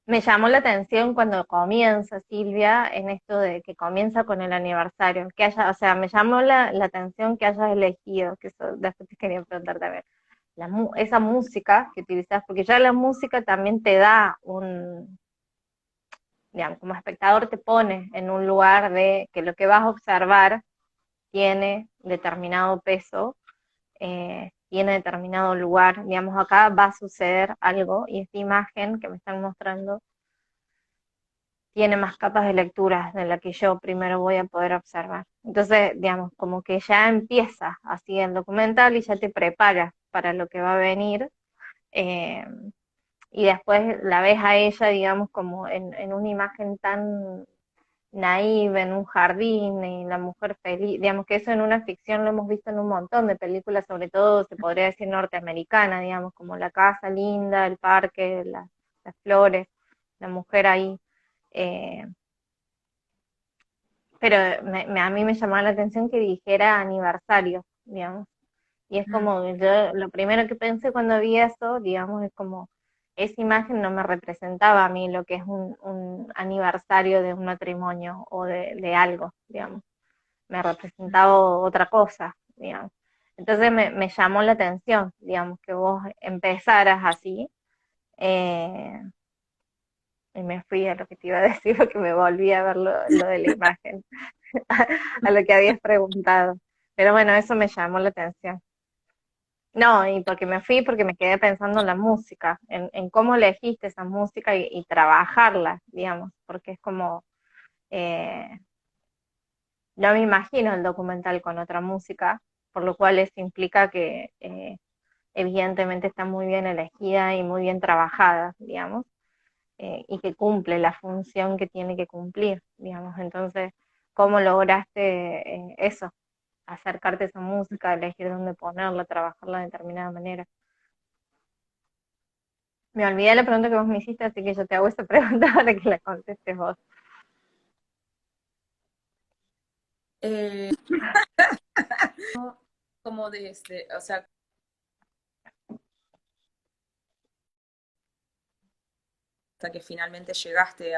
me llamó la atención cuando comienza Silvia en esto de que comienza con el aniversario, que haya, o sea, me llamó la atención que hayas elegido, que eso después te quería preguntar también, esa música que utilizas, porque ya la música también te da digamos, como espectador te pone en un lugar de que lo que vas a observar tiene determinado peso, tiene determinado lugar, digamos, acá va a suceder algo, y esta imagen que me están mostrando tiene más capas de lectura de la que yo primero voy a poder observar. Entonces, digamos, como que ya empieza así el documental y ya te prepara para lo que va a venir, eh, y después la ves a ella, digamos, como en una imagen tan naive, en un jardín, y la mujer feliz, digamos que eso en una ficción lo hemos visto en un montón de películas, sobre todo se podría decir norteamericana, digamos, como la casa linda, el parque, las flores, la mujer ahí. Eh, pero a mí me llamaba la atención que dijera aniversario, digamos. Y es como, yo lo primero que pensé cuando vi eso, digamos, es como, esa imagen no me representaba a mí lo que es un aniversario de un matrimonio o de algo, digamos. Me representaba otra cosa, digamos. Entonces me llamó la atención, digamos, que vos empezaras así, eh, y me fui a lo que te iba a decir porque me volví a ver lo de la imagen, a lo que habías preguntado. Pero bueno, eso me llamó la atención. No, y porque me fui, porque me quedé pensando en la música, en cómo elegiste esa música y trabajarla, digamos, porque es como, eh, no me imagino el documental con otra música, por lo cual eso implica que evidentemente está muy bien elegida y muy bien trabajada, digamos, y que cumple la función que tiene que cumplir, digamos. Entonces, ¿cómo lograste eso? Acercarte a esa música, elegir dónde ponerla, trabajarla de determinada manera. Me olvidé la pregunta que vos me hiciste, así que yo te hago esa pregunta para que la contestes vos. Eh, como desde, o sea, hasta que finalmente llegaste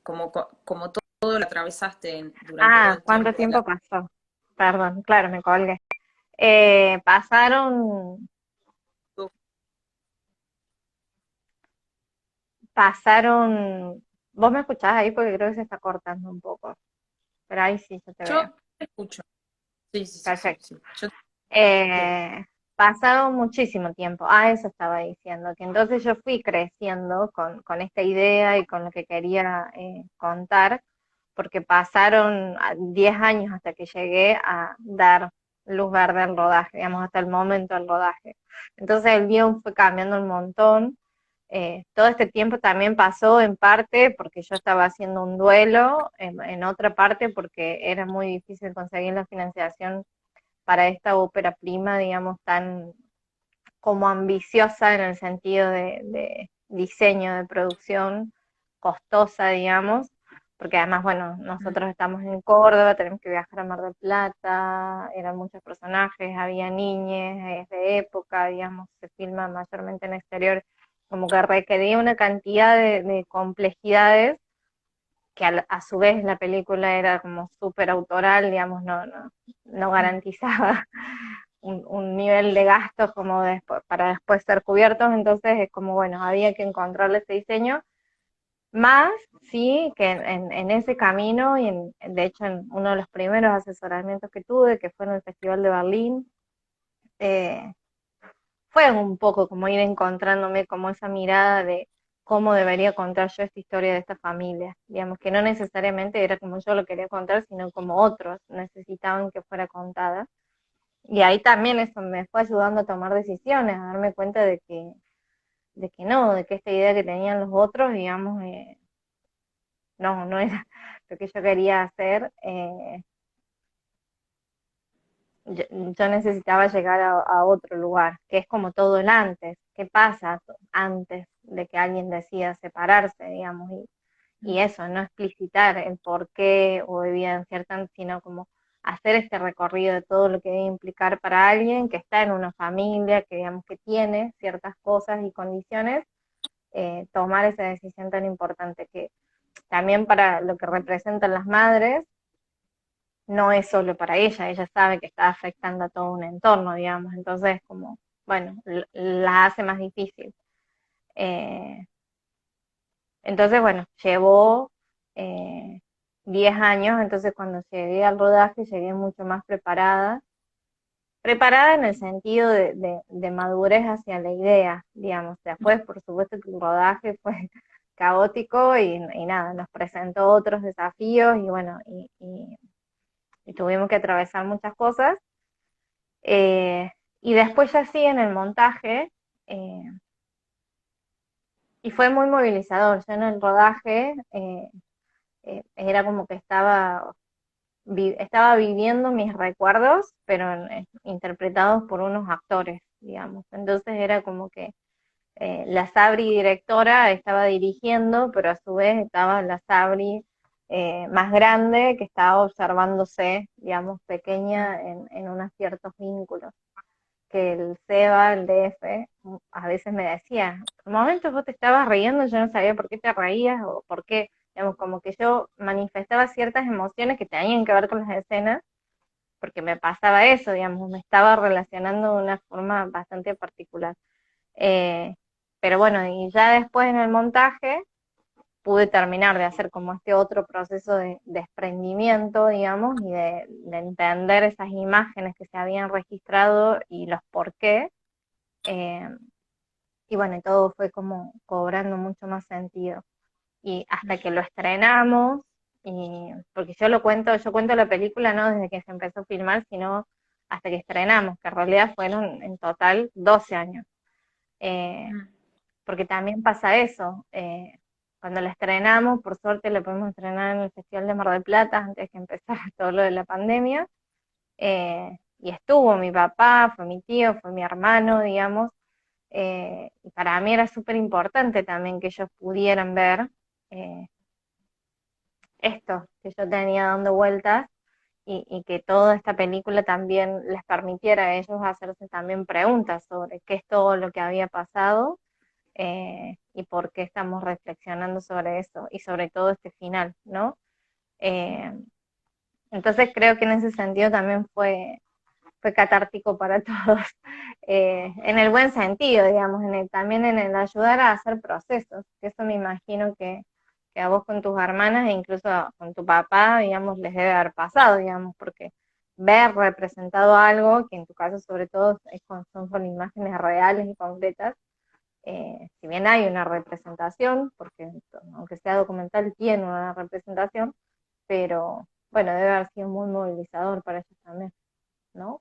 como todo lo atravesaste durante todo Ah, el ¿cuánto tiempo. tiempo pasó? Perdón, claro, me colgué. Pasaron, pasaron, vos me escuchás ahí porque creo que se está cortando un poco, pero ahí sí, yo te veo. Yo te escucho. Sí, sí, sí, sí, Perfecto. sí. Yo te escucho bien. Eh, pasado muchísimo tiempo. Eso estaba diciendo, que entonces yo fui creciendo con esta idea y con lo que quería contar, porque pasaron 10 años hasta que llegué a dar luz verde al rodaje, digamos, hasta el momento del rodaje. Entonces el guión fue cambiando un montón. Todo este tiempo también pasó en parte porque yo estaba haciendo un duelo, en otra parte porque era muy difícil conseguir la financiación para esta ópera prima, digamos, tan como ambiciosa en el sentido de diseño, de producción, costosa, digamos, porque además, bueno, Mm. nosotros estamos en Córdoba, tenemos que viajar a Mar del Plata, eran muchos personajes, había niñes, es de época, digamos, se filma mayormente en exterior, como que requería una cantidad de complejidades que a su vez la película era como súper autoral, digamos, no Mm. garantizaba un nivel de gastos como para después ser cubiertos, entonces es como, bueno, había que encontrarle ese diseño, más sí que en ese camino y de hecho en uno de los primeros asesoramientos que tuve, que fue en el Festival de Berlín, eh, fue un poco como ir encontrándome como esa mirada de cómo debería contar yo esta historia de esta familia. Digamos que no necesariamente era como yo lo quería contar, sino como otros necesitaban que fuera contada. Y ahí también eso me fue ayudando a tomar decisiones, a darme cuenta de que no, de que esta idea que tenían los otros, digamos, no era lo que yo quería hacer. Yo necesitaba llegar a otro lugar, que es como todo el antes. ¿Qué pasa antes de que alguien decida separarse, digamos? Y Mm. eso, no explicitar el por qué o evidenciar tanto, sino como hacer este recorrido de todo lo que debe implicar para alguien que está en una familia, que digamos que tiene ciertas cosas y condiciones, tomar esa decisión tan importante que también para lo que representan las madres, no es solo para ella sabe que está afectando a todo un entorno, digamos, entonces como, bueno, la hace más difícil. Eh, entonces, bueno, llevó eh, 10 años, entonces cuando llegué al rodaje llegué mucho más preparada en el sentido de madurez hacia la idea, digamos. Después, por supuesto, que el rodaje fue caótico y nada, nos presentó otros desafíos y bueno, y tuvimos que atravesar muchas cosas. Eh, y después ya sí en el montaje, eh, y fue muy movilizador. Yo en el rodaje era como que estaba viviendo mis recuerdos, pero interpretados por unos actores, digamos. Entonces era como que la Sabri directora estaba dirigiendo, pero a su vez estaba la Sabri más grande que estaba observándose, digamos, pequeña en unos ciertos vínculos. Que el Seba, el DF, a veces me decía, por momentos vos te estabas riendo, yo no sabía por qué te reías o por qué, digamos, como que yo manifestaba ciertas emociones que tenían que ver con las escenas, porque me pasaba eso, digamos, me estaba relacionando de una forma bastante particular. Eh, pero bueno, y ya después en el montaje pude terminar de hacer como este otro proceso de desprendimiento, digamos, y de entender esas imágenes que se habían registrado y los por qué. Eh, y bueno, y todo fue como cobrando mucho más sentido. Y hasta que lo estrenamos, porque yo cuento la película no desde que se empezó a filmar, sino hasta que estrenamos, que en realidad fueron en total 12 años. Eh, Mm. porque también pasa eso. Cuando la estrenamos, por suerte la pudimos estrenar en el Festival de Mar del Plata antes que empezara todo lo de la pandemia. Y estuvo mi papá, fue mi tío, fue mi hermano, digamos. Y para mí era súper importante también que ellos pudieran ver eh, esto que yo tenía dando vueltas y que toda esta película también les permitiera a ellos hacerse también preguntas sobre qué es todo lo que había pasado y por qué estamos reflexionando sobre eso y sobre todo este final, ¿no? Eh, entonces creo que en ese sentido también fue catártico para todos, en el buen sentido, digamos, también en el ayudar a hacer procesos, que eso me imagino que a vos con tus hermanas e incluso con tu papá, digamos, les debe haber pasado, digamos, porque ver representado algo, que en tu caso sobre todo son con imágenes reales y concretas, si bien hay una representación, porque aunque sea documental tiene una representación, pero bueno, debe haber sido muy movilizador para ellos también, ¿no?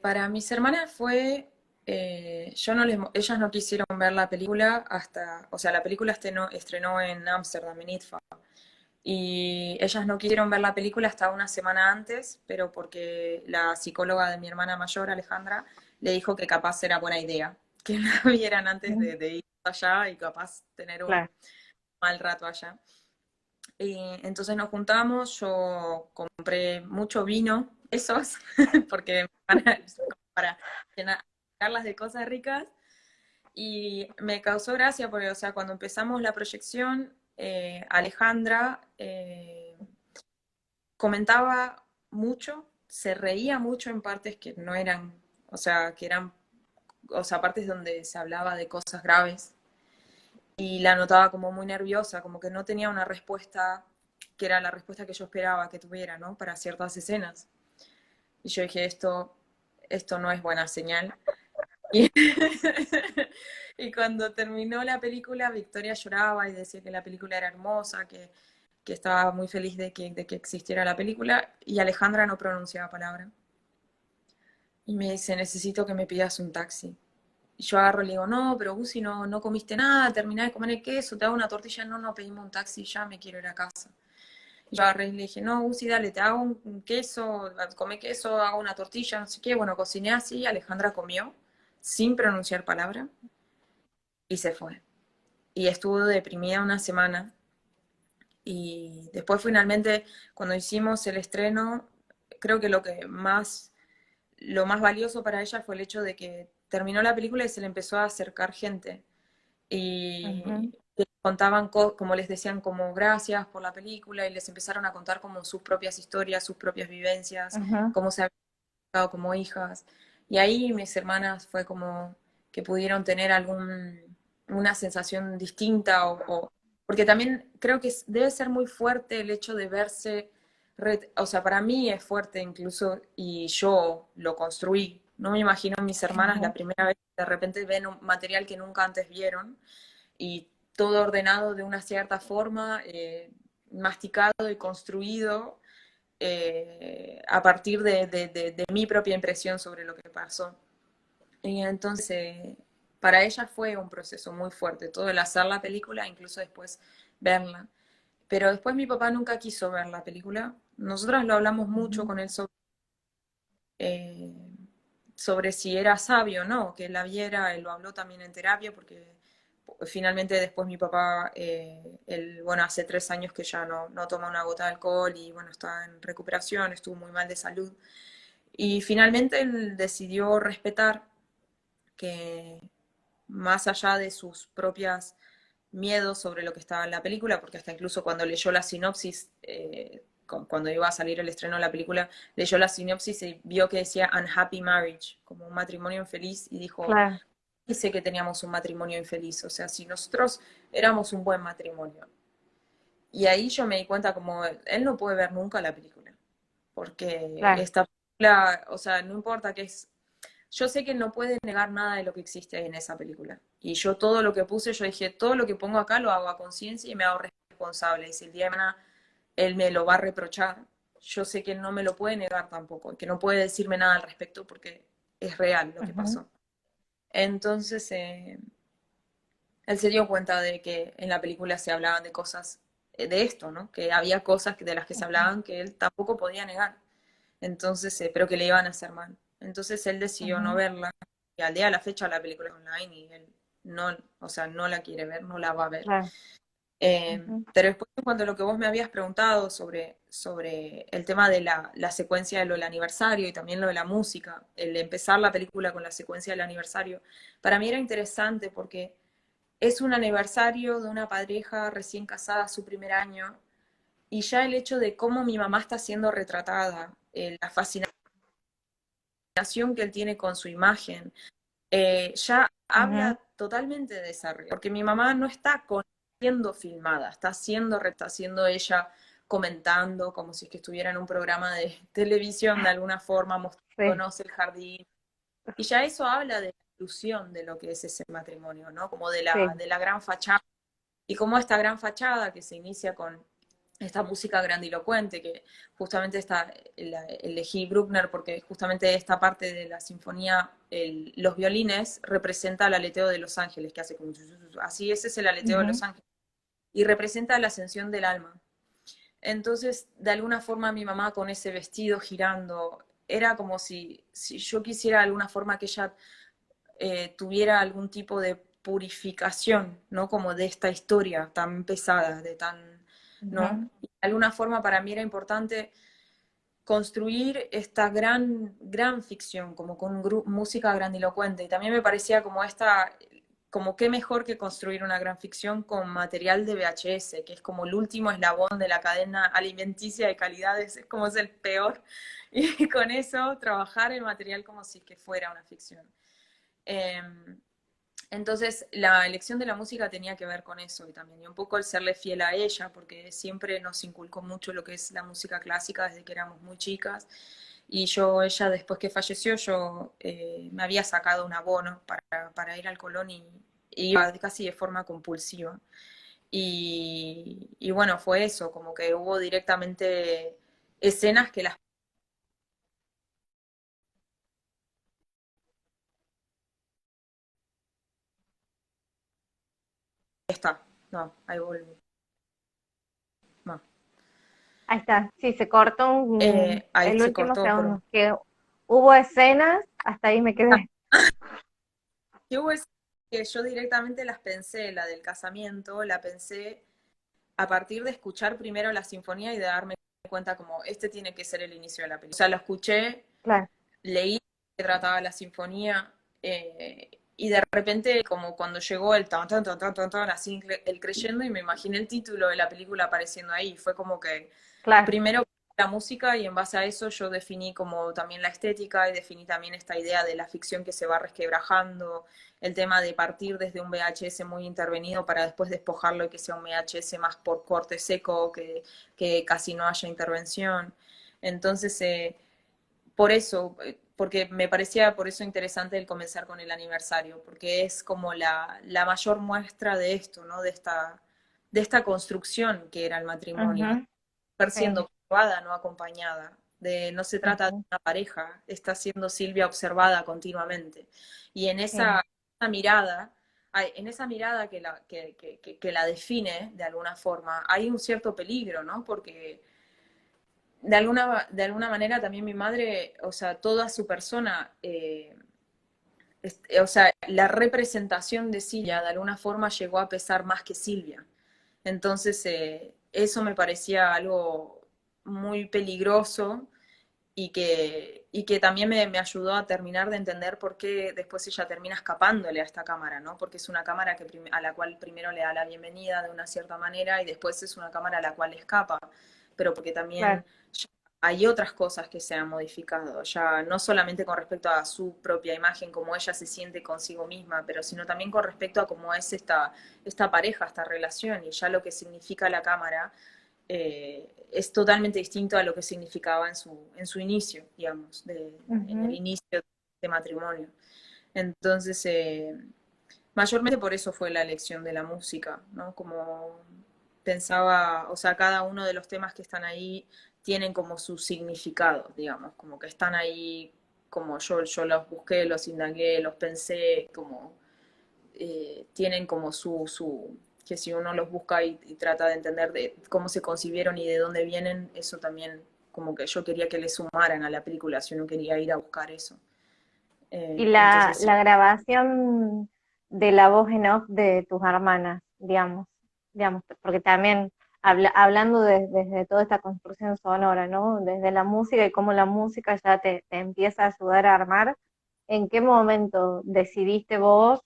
Para mis hermanas fue, yo no les, ellas no quisieron ver la película hasta, o sea, la película estrenó en Ámsterdam, en ITFA, y ellas no quisieron ver la película hasta una semana antes, pero porque la psicóloga de mi hermana mayor, Alejandra, le dijo que capaz era buena idea, que la vieran antes Mm, de ir allá y capaz tener un claro. mal rato allá. Y entonces nos juntamos, yo compré mucho vino, esos, porque para llenarlas de cosas ricas. Y me causó gracia porque, o sea, cuando empezamos la proyección, Alejandra comentaba mucho, se reía mucho en partes que no eran, o sea, que eran, o sea, partes donde se hablaba de cosas graves. Y la notaba como muy nerviosa, como que no tenía una respuesta que era la respuesta que yo esperaba que tuviera, ¿no? Para ciertas escenas. Y yo dije, esto no es buena señal. Y, y cuando terminó la película, Victoria lloraba y decía que la película era hermosa, que estaba muy feliz de que existiera la película, y Alejandra no pronunciaba palabra. Y me dice, necesito que me pidas un taxi. Y yo agarro y le digo, no, pero Gusi, no comiste nada, terminé de comer el queso, te hago una tortilla, no, pedimos un taxi, ya me quiero ir a casa. Y yo agarré y le dije, no, Gusi, dale, te hago un queso, come queso, hago una tortilla, no sé qué. Bueno, cociné así, Alejandra comió, sin pronunciar palabra, y se fue. Y estuvo deprimida una semana. Y después finalmente, cuando hicimos el estreno, creo que lo más valioso para ella fue el hecho de que terminó la película y se le empezó a acercar gente. Ujú, Y les contaban, como les decían, como gracias por la película, y les empezaron a contar como sus propias historias, sus propias vivencias, ujú, cómo se habían quedado como hijas. Y ahí mis hermanas fue como que pudieron tener una sensación distinta, porque también creo que debe ser muy fuerte el hecho de verse, o sea, para mí es fuerte incluso, y yo lo construí. No me imagino a mis hermanas ujú, la primera vez que de repente ven un material que nunca antes vieron y todo ordenado de una cierta forma, masticado y construido a partir de mi propia impresión sobre lo que pasó. Y entonces, para ella fue un proceso muy fuerte, todo el hacer la película, incluso después verla. Pero después mi papá nunca quiso ver la película. Nosotras lo hablamos mucho ujú. con él eh, sobre si era sabio o no, que él la viera, él lo habló también en terapia, porque finalmente después mi papá, él, bueno, hace 3 años que ya no toma una gota de alcohol y bueno, está en recuperación, estuvo muy mal de salud. Y finalmente él decidió respetar que más allá de sus propias miedos sobre lo que estaba en la película, porque hasta incluso cuando leyó la sinopsis, cuando iba a salir el estreno de la película, leyó la sinopsis y vio que decía unhappy marriage, como un matrimonio infeliz, y dijo, Claro. dice que teníamos un matrimonio infeliz, o sea, si nosotros éramos un buen matrimonio. Y ahí yo me di cuenta como él no puede ver nunca la película, porque Claro. esta película, o sea, no importa que es yo sé que no puede negar nada de lo que existe en esa película. Y yo todo lo que puse, yo dije, todo lo que pongo acá lo hago a conciencia y me hago responsable. Y si el día de mañana él me lo va a reprochar, yo sé que él no me lo puede negar tampoco, que no puede decirme nada al respecto porque es real lo que Ujú, pasó. Entonces, él se dio cuenta de que en la película se hablaban de cosas de esto, ¿no? Que había cosas de las que se ujú, hablaban que él tampoco podía negar. Entonces, pero que le iban a hacer mal. Entonces él decidió no ujú, verla. Y al día de la fecha la película es online y él no, o sea, no la quiere ver, no la va a ver. claro. Ujú, Pero después, cuando lo que vos me habías preguntado sobre el tema de la secuencia de lo del aniversario y también lo de la música, el empezar la película con la secuencia del aniversario, para mí era interesante porque es un aniversario de una pareja recién casada, su primer año, y ya el hecho de cómo mi mamá está siendo retratada, la fascinación que él tiene con su imagen, ya ujú, habla totalmente de esa porque mi mamá no está siendo filmada, está siendo ella comentando, como si es que estuviera en un programa de televisión de alguna forma, Sí, mostrándonos el jardín. Y ya eso habla de la ilusión de lo que es ese matrimonio, ¿no? Como sí. de la gran fachada. Y como esta gran fachada que se inicia con esta música grandilocuente, que justamente elegí Bruckner porque justamente esta parte de la sinfonía, los violines, representa el aleteo de los ángeles, que hace como... Así, ese es el aleteo de los Ujú, ángeles. Y representa la ascensión del alma. Entonces, de alguna forma, mi mamá con ese vestido girando, era como si yo quisiera de alguna forma que ella tuviera algún tipo de purificación, ¿no? Como de esta historia tan pesada, de tan, ¿no? ujú, Y de alguna forma para mí era importante construir esta gran ficción, como con música grandilocuente. Y también me parecía como como qué mejor que construir una gran ficción con material de VHS, que es como el último eslabón de la cadena alimenticia de calidades, es como es el peor. Y con eso trabajar el material como si que fuera una ficción. Eh, entonces, la elección de la música tenía que ver con eso y también, y un poco el serle fiel a ella, porque siempre nos inculcó mucho lo que es la música clásica desde que éramos muy chicas. Y ella después que falleció, yo me había sacado un abono para ir al Colón y iba casi de forma compulsiva. Y bueno, fue eso, como que hubo directamente escenas que las... Está, no, ahí volví. No. ahí está, sí, se cortó Ahí el se último cortó, pero... segundo, que hubo escenas, hasta ahí me quedé. Que hubo escenas que yo directamente las pensé, la del casamiento, la pensé a partir de escuchar primero la sinfonía y de darme cuenta como este tiene que ser el inicio de la película. O sea, lo escuché, Claro, leí que trataba la sinfonía y de repente como cuando llegó el tan tan tan tan tan, tan así el creyendo y me imaginé el título de la película apareciendo ahí. Fue como que claro. primero la música y en base a eso yo definí como también la estética y definí también esta idea de la ficción que se va resquebrajando, el tema de partir desde un VHS muy intervenido para después despojarlo y que sea un VHS más por corte seco, que casi no haya intervención. Entonces, por eso, porque me parecía por eso interesante el comenzar con el aniversario, porque es como la mayor muestra de esto, ¿no? De esta construcción que era el matrimonio, Ujú, sí, siendo observada, no acompañada. No se trata de ujú, una pareja, está siendo Silvia observada continuamente. Y sí, esa mirada, en esa mirada que la define de alguna forma, hay un cierto peligro, ¿no? Porque de alguna manera también mi madre, o sea, toda su persona, o sea, la representación de Silvia de alguna forma llegó a pesar más que Silvia. Entonces, eso me parecía algo muy peligroso y que también me ayudó a terminar de entender por qué después ella termina escapándole a esta cámara, ¿no? Porque es una cámara a la cual primero le da la bienvenida de una cierta manera y después es una cámara a la cual le escapa, pero porque también claro. hay otras cosas que se han modificado, ya no solamente con respecto a su propia imagen, cómo ella se siente consigo misma, pero sino también con respecto a cómo es esta pareja, esta relación, y ya lo que significa la cámara es totalmente distinto a lo que significaba en su inicio, digamos, en el Ujú, inicio de matrimonio. Entonces, mayormente por eso fue la elección de la música, ¿no? Como pensaba, o sea, cada uno de los temas que están ahí tienen como su significado, digamos, como que están ahí, como yo los busqué, los indagué, los pensé, como tienen como que si uno los busca y trata de entender de cómo se concibieron y de dónde vienen, eso también como que yo quería que le sumaran a la película, si uno quería ir a buscar eso. y Entonces sí. la grabación de la voz en off de tus hermanas, digamos, porque también hablando desde toda esta construcción sonora, ¿no? Desde la música y cómo la música ya te empieza a ayudar a armar, ¿en qué momento decidiste vos,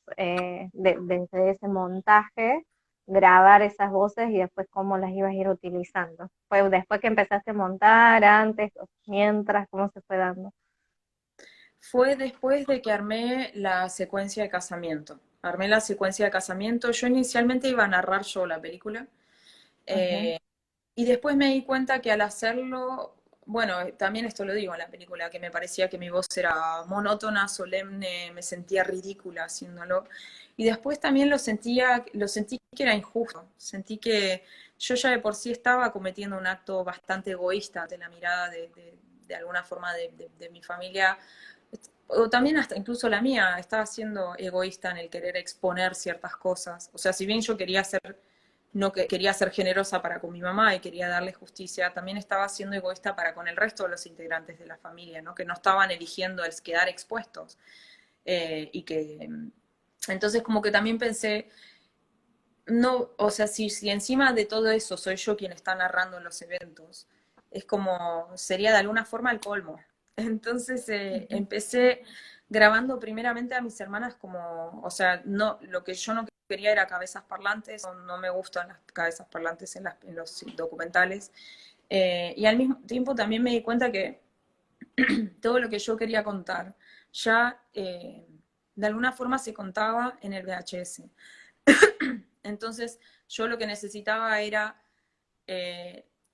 desde ese montaje, grabar esas voces y después cómo las ibas a ir utilizando? ¿Fue después que empezaste a montar, antes, mientras, cómo se fue dando? Fue después de que armé la secuencia de casamiento. Armé la secuencia de casamiento. Yo inicialmente iba a narrar yo la película. Ujú, Y después me di cuenta que al hacerlo, bueno, también esto lo digo en la película, que me parecía que mi voz era monótona, solemne, me sentía ridícula haciéndolo. Y después también lo sentí que era injusto. Sentí que yo ya de por sí estaba cometiendo un acto bastante egoísta ante la mirada de alguna forma de mi familia, o también hasta incluso la mía, estaba siendo egoísta en el querer exponer ciertas cosas. O sea, si bien yo quería ser, no que quería ser generosa para con mi mamá y quería darle justicia, también estaba siendo egoísta para con el resto de los integrantes de la familia, ¿no? Que no estaban eligiendo el quedar expuestos. Y que entonces como que también pensé, no, o sea, si encima de todo eso soy yo quien está narrando los eventos, es como, sería de alguna forma el colmo. Entonces Ujú. empecé grabando primeramente a mis hermanas como, o sea, no, lo que yo no quería era cabezas parlantes, no me gustan las cabezas parlantes en los documentales. Y al mismo tiempo también me di cuenta que todo lo que yo quería contar ya de alguna forma se contaba en el VHS. Entonces, yo lo que necesitaba era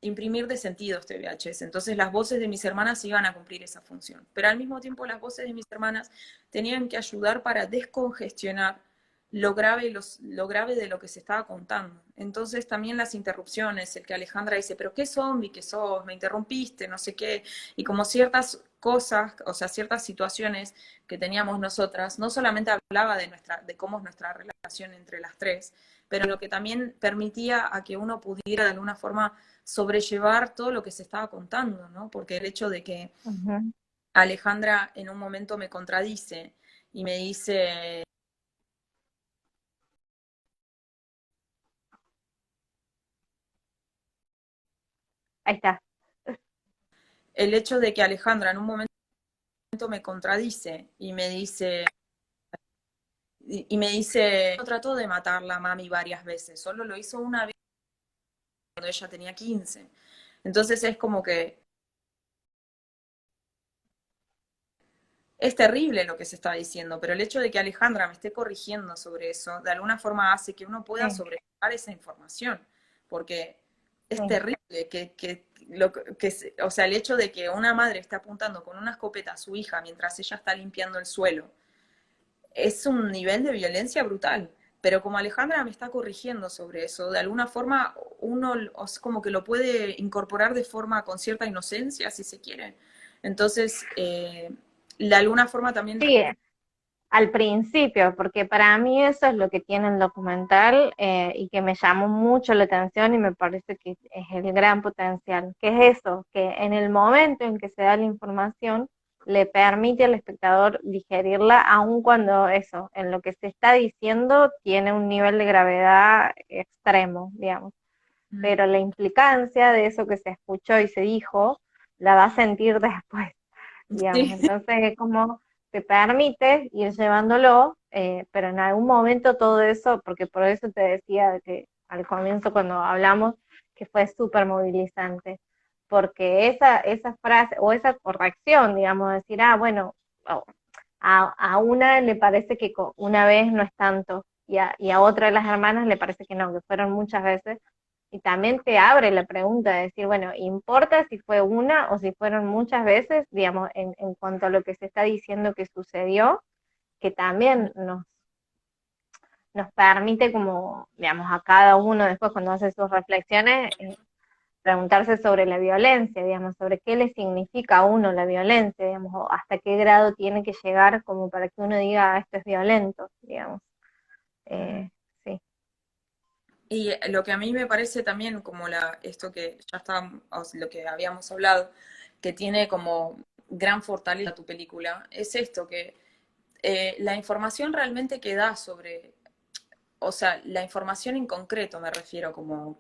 imprimir de sentido este VHS. Entonces, las voces de mis hermanas iban a cumplir esa función. Pero al mismo tiempo, las voces de mis hermanas tenían que ayudar para descongestionar lo grave de lo que se estaba contando. Entonces, también las interrupciones, el que Alejandra dice, pero qué zombie que sos, me interrumpiste, no sé qué, y como ciertas cosas, o sea, ciertas situaciones que teníamos nosotras, no solamente hablaba de cómo es nuestra relación entre las tres, pero lo que también permitía a que uno pudiera de alguna forma sobrellevar todo lo que se estaba contando, ¿no? Porque el hecho de que Ujú. Alejandra en un momento me contradice y me dice, Ahí está. el hecho de que Alejandra en un momento me contradice y me dice, no trató de matarla a mami varias veces, solo lo hizo una vez cuando ella tenía 15. Entonces es como que es terrible lo que se está diciendo, pero el hecho de que Alejandra me esté corrigiendo sobre eso, de alguna forma hace que uno pueda Sí, sobrellevar esa información, porque es sí. terrible o sea, el hecho de que una madre esté apuntando con una escopeta a su hija mientras ella está limpiando el suelo, es un nivel de violencia brutal. Pero como Alejandra me está corrigiendo sobre eso, de alguna forma uno como que lo puede incorporar de forma con cierta inocencia, si se quiere. Entonces, de alguna forma también Sí, al principio, porque para mí eso es lo que tiene el documental y que me llamó mucho la atención y me parece que es el gran potencial, que es eso, que en el momento en que se da la información le permite al espectador digerirla, aun cuando eso, en lo que se está diciendo tiene un nivel de gravedad extremo, digamos, pero la implicancia de eso que se escuchó y se dijo la va a sentir después, digamos. sí. Entonces es como te permite ir llevándolo, pero en algún momento todo eso, porque por eso te decía que al comienzo cuando hablamos que fue súper movilizante, porque esa frase o esa corrección, digamos, decir, ah, bueno, a una le parece que una vez no es tanto y a otra de las hermanas le parece que no, que fueron muchas veces. Y también te abre la pregunta de decir, bueno, ¿importa si fue una o si fueron muchas veces, digamos, en cuanto a lo que se está diciendo que sucedió, que también nos permite como, digamos, a cada uno después cuando hace sus reflexiones, preguntarse sobre la violencia, digamos, sobre qué le significa a uno la violencia, digamos, o hasta qué grado tiene que llegar como para que uno diga, "Ah, esto es violento", digamos. Eh, sí. Y lo que a mí me parece también como esto que ya está, lo que habíamos hablado, que tiene como gran fortaleza tu película, es esto, que la información realmente que da sobre, o sea, la información en concreto me refiero como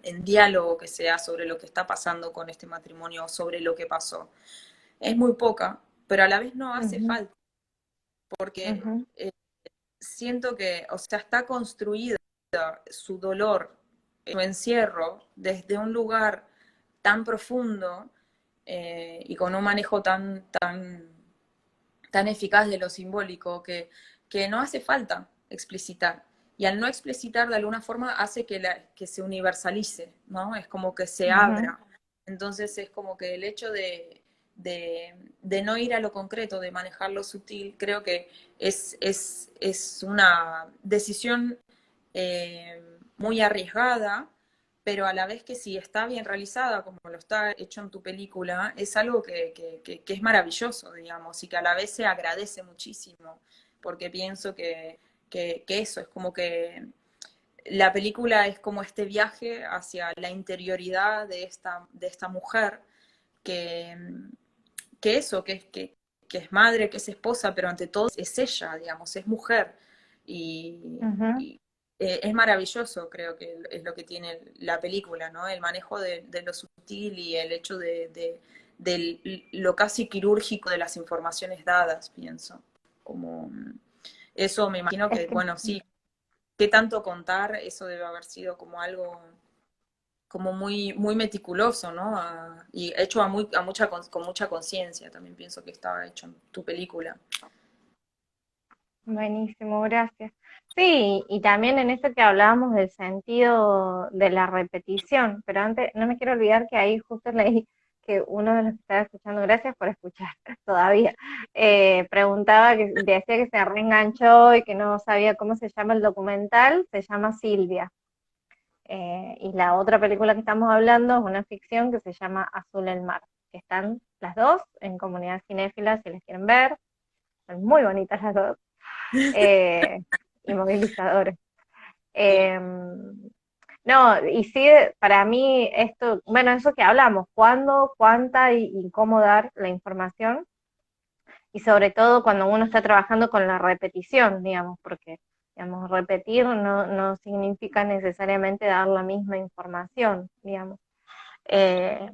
en diálogo que se da sobre lo que está pasando con este matrimonio o sobre lo que pasó, es muy poca, pero a la vez no hace Ujú, falta, porque ujú. siento que, o sea, está construida su dolor, su encierro, desde un lugar tan profundo y con un manejo tan eficaz de lo simbólico que no hace falta explicitar. y al no explicitar de alguna forma hace que se universalice, ¿no? Es como que se Ujú, abra. Entonces es como que el hecho de no ir a lo concreto, de manejar lo sutil, creo que es una decisión muy arriesgada, pero a la vez que si está bien realizada, como lo está hecho en tu película, es algo que es maravilloso, digamos, y que a la vez se agradece muchísimo, porque pienso que eso es como que la película es como este viaje hacia la interioridad de esta mujer que, que eso, que es madre, que es esposa, pero ante todo es ella, digamos, es mujer. ujú. Y es maravilloso, creo que es lo que tiene la película, ¿no? El manejo de lo sutil y el hecho de lo casi quirúrgico de las informaciones dadas, pienso. Como eso me imagino Es que, que bueno, sí, qué tanto contar, eso debe haber sido como algo como muy, muy meticuloso, ¿no? Y hecho a mucha, con mucha conciencia, también pienso que estaba hecho en tu película. buenísimo, gracias. Sí, y también en eso que hablábamos del sentido de la repetición, pero antes no me quiero olvidar que ahí justo leí que uno de los que estaba escuchando, gracias por escuchar todavía, preguntaba, que decía que se reenganchó y que no sabía cómo se llama el documental, se llama Silvia. Y la otra película que estamos hablando es una ficción que se llama Azul el mar, que están las dos en Comunidad Cinéfila si las quieren ver, son muy bonitas las dos, eh, y movilizadores. Sí. Eh, no, y sí, para mí esto, bueno, eso que hablamos, cuándo, cuánta y cómo dar la información, y sobre todo cuando uno está trabajando con la repetición, digamos, porque, digamos, repetir no significa necesariamente dar la misma información, digamos. Eh,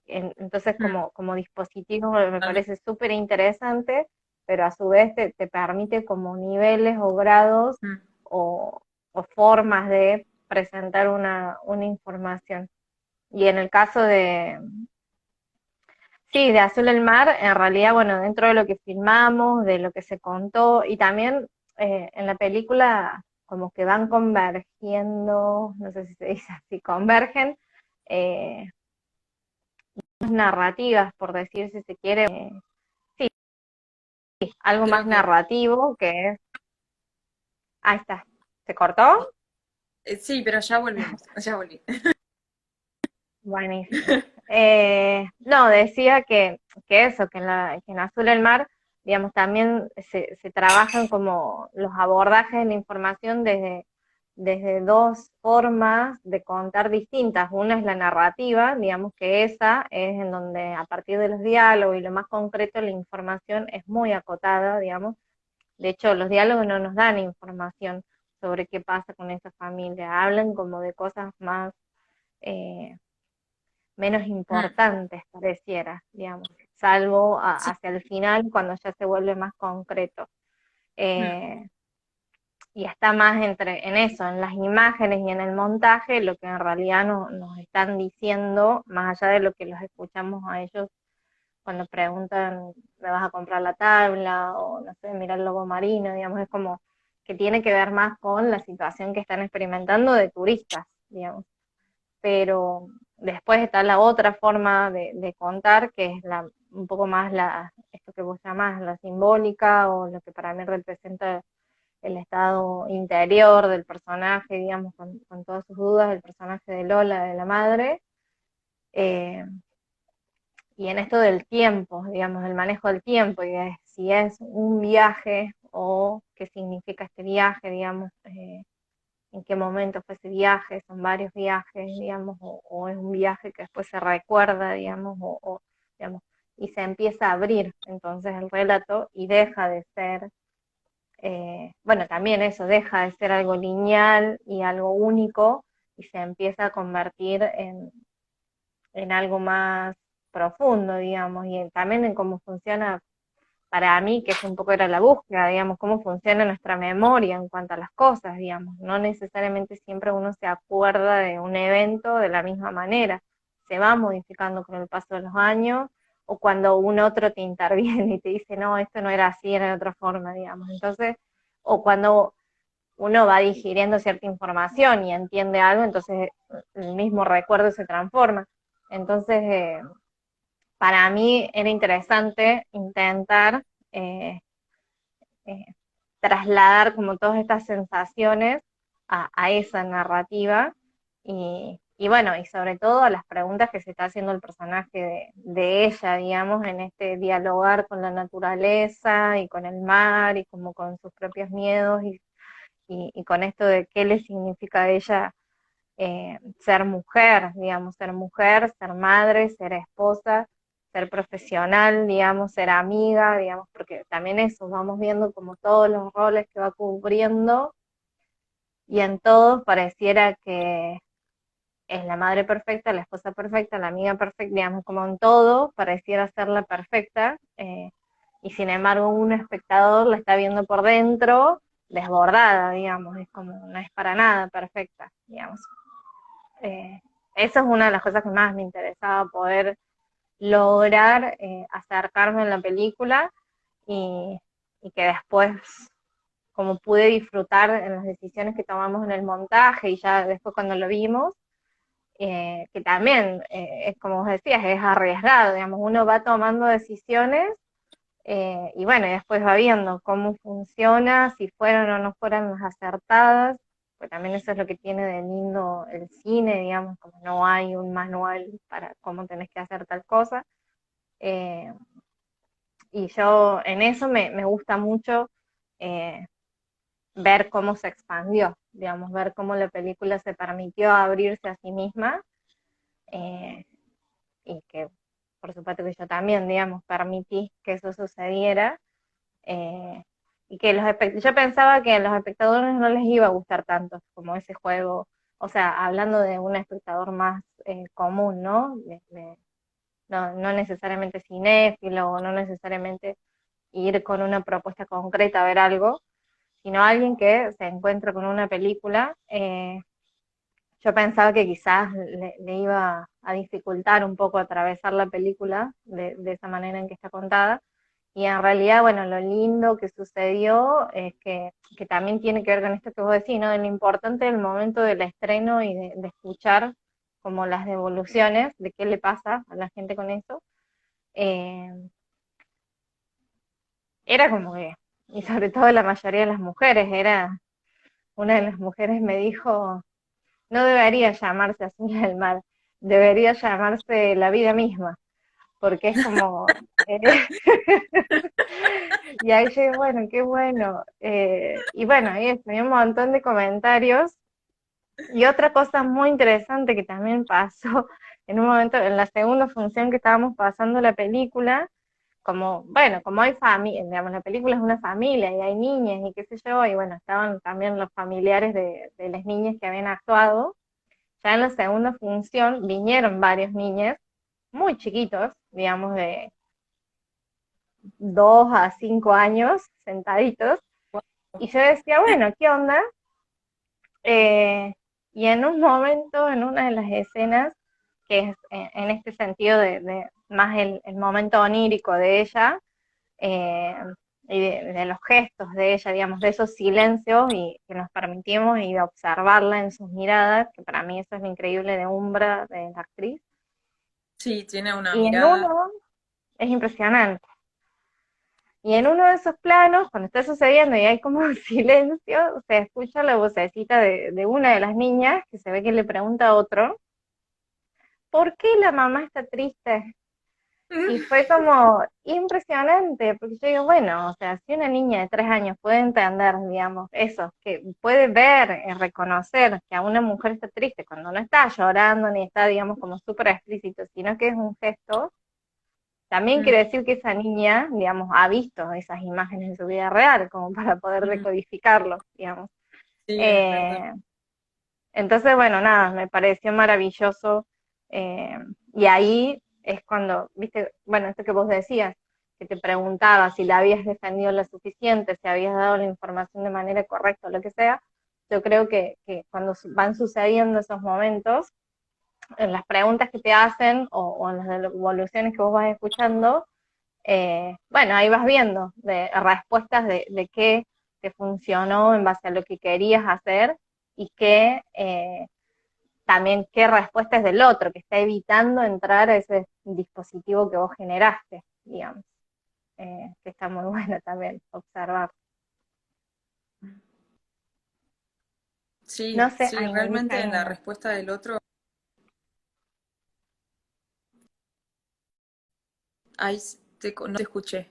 entonces, Mm, como dispositivo me totalmente. parece súper interesante, pero a su vez te permite como niveles o grados Mm, o, o formas de presentar una información. Y en el caso de, sí, de Azul el Mar, en realidad, bueno, dentro de lo que filmamos, de lo que se contó, y también en la película como que van convergiendo, no sé si se dice así, convergen eh, narrativas, por decir si se quiere, sí, algo más creo que narrativo que es, ahí está, ¿se cortó? sí, pero ya volvimos, ya volví. Buenísimo. No, decía que eso, que en Azul el Mar, digamos, también se trabajan como los abordajes de la información desde dos formas de contar distintas. Una es la narrativa, digamos que esa es en donde a partir de los diálogos y lo más concreto la información es muy acotada, digamos. De hecho, los diálogos no nos dan información sobre qué pasa con esa familia, hablan como de cosas más... eh, menos Mm, importantes, pareciera, digamos, salvo sí, hacia el final cuando ya se vuelve más concreto. mm, Eh, y está más en eso, en las imágenes y en el montaje, lo que en realidad nos están diciendo, más allá de lo que los escuchamos a ellos cuando preguntan, ¿me vas a comprar la tabla? O no sé, mira el lobo marino, digamos, es como que tiene que ver más con la situación que están experimentando de turistas, digamos, pero después está la otra forma de contar, que es un poco más esto que vos llamás la simbólica, o lo que para mí representa el estado interior del personaje, digamos, con todas sus dudas, el personaje de Lola, de la madre, eh, y en esto del tiempo, digamos, del manejo del tiempo, y de si es un viaje o qué significa este viaje, digamos, en qué momento fue ese viaje, son varios viajes, digamos, o es un viaje que después se recuerda, digamos, digamos, y se empieza a abrir entonces el relato y deja de ser, bueno, también eso, deja de ser algo lineal y algo único y se empieza a convertir en algo más profundo, digamos, y también en cómo funciona para mí, que es un poco era la búsqueda, digamos, cómo funciona nuestra memoria en cuanto a las cosas, digamos. No necesariamente siempre uno se acuerda de un evento de la misma manera. Se va modificando con el paso de los años, o cuando un otro te interviene y te dice, no, esto no era así, era de otra forma, digamos. Entonces, o cuando uno va digiriendo cierta información y entiende algo, entonces el mismo recuerdo se transforma. Entonces, para mí era interesante intentar eh, trasladar como todas estas sensaciones a esa narrativa y bueno, y sobre todo a las preguntas que se está haciendo el personaje de ella, digamos, en este dialogar con la naturaleza y con el mar y como con sus propios miedos y con esto de qué le significa a ella ser mujer, digamos, ser madre, ser esposa, ser profesional, digamos, ser amiga, digamos, porque también eso, vamos viendo como todos los roles que va cubriendo y en todos pareciera que es la madre perfecta, la esposa perfecta, la amiga perfecta, digamos, como en todo pareciera ser la perfecta, y sin embargo un espectador la está viendo por dentro desbordada, digamos, es como, no es para nada perfecta, digamos. Eh, Eso es una de las cosas que más me interesaba, poder lograr acercarme en la película y, y que después, como pude disfrutar en las decisiones que tomamos en el montaje y ya después cuando lo vimos, que también es como vos decías, es arriesgado, digamos, uno va tomando decisiones y bueno, y después va viendo cómo funciona, si fueron o no fueron las acertadas, pues también eso es lo que tiene de lindo el cine, digamos, como no hay un manual para cómo tenés que hacer tal cosa. Eh, y yo en eso me gusta mucho eh, ver cómo se expandió, digamos, ver cómo la película se permitió abrirse a sí misma eh, y que por supuesto que yo también, digamos, permití que eso sucediera. Eh, y que yo pensaba que a los espectadores no les iba a gustar tanto como ese juego, o sea, hablando de un espectador más común, ¿no? No necesariamente cinéfilo o no necesariamente ir con una propuesta concreta a ver algo, sino alguien que se encuentra con una película. Yo pensaba que quizás le iba a dificultar un poco atravesar la película de esa manera en que está contada. Y en realidad, bueno, lo lindo que sucedió es que también tiene que ver con esto que vos decís, ¿no? De lo importante del momento del estreno y de escuchar como las devoluciones de qué le pasa a la gente con eso. Eh, Era como que, y sobre todo la mayoría de las mujeres, una de las mujeres me dijo, no debería llamarse Azul del Mar, debería llamarse la vida misma, porque es como... y ahí yo, bueno, qué bueno. Y bueno, y eso, y un montón de comentarios. Y otra cosa muy interesante que también pasó en un momento, en la segunda función que estábamos pasando la película, como, bueno, como hay familia, digamos, la película es una familia y hay niñas y qué sé yo, y bueno, estaban también los familiares de las niñas que habían actuado. Ya en la segunda función vinieron varios niños muy chiquitos, digamos de 2 a 5 años, sentaditos, y yo decía, bueno, ¿qué onda? Y en un momento, en una de las escenas, que es en este sentido de más el momento onírico de ella, eh, y de los gestos de ella, digamos, de esos silencios y que nos permitimos y de observarla en sus miradas, que para mí eso es lo increíble de Umbra, de la actriz. Sí, tiene una Y en mirada. uno es impresionante. Y en uno de esos planos, cuando está sucediendo y hay como un silencio, se escucha la vocecita de una de las niñas que se ve que le pregunta a otro, ¿por qué la mamá está triste? Y fue como impresionante, porque yo digo, bueno, o sea, si una niña de 3 años puede entender, digamos, eso, que puede ver, reconocer que a una mujer está triste cuando no está llorando ni está, digamos, como súper explícito, sino que es un gesto, también Mm, quiere decir que esa niña, digamos, ha visto esas imágenes en su vida real, como para poder mm, decodificarlo, digamos. sí, es verdad. Eh, entonces, bueno, nada, me pareció maravilloso. eh, y ahí es cuando, viste, bueno, esto que vos decías, que te preguntaba si la habías defendido lo suficiente, si habías dado la información de manera correcta o lo que sea. Yo creo que cuando van sucediendo esos momentos, en las preguntas que te hacen o en las devoluciones que vos vas escuchando, bueno, ahí vas viendo de respuestas de qué que funcionó en base a lo que querías hacer y que también qué respuesta es del otro, que está evitando entrar a ese dispositivo que vos generaste, digamos, que está muy bueno también observar. No Sí, sé, sí, ahí me dice realmente en la Nina, respuesta del otro, ahí no te escuché.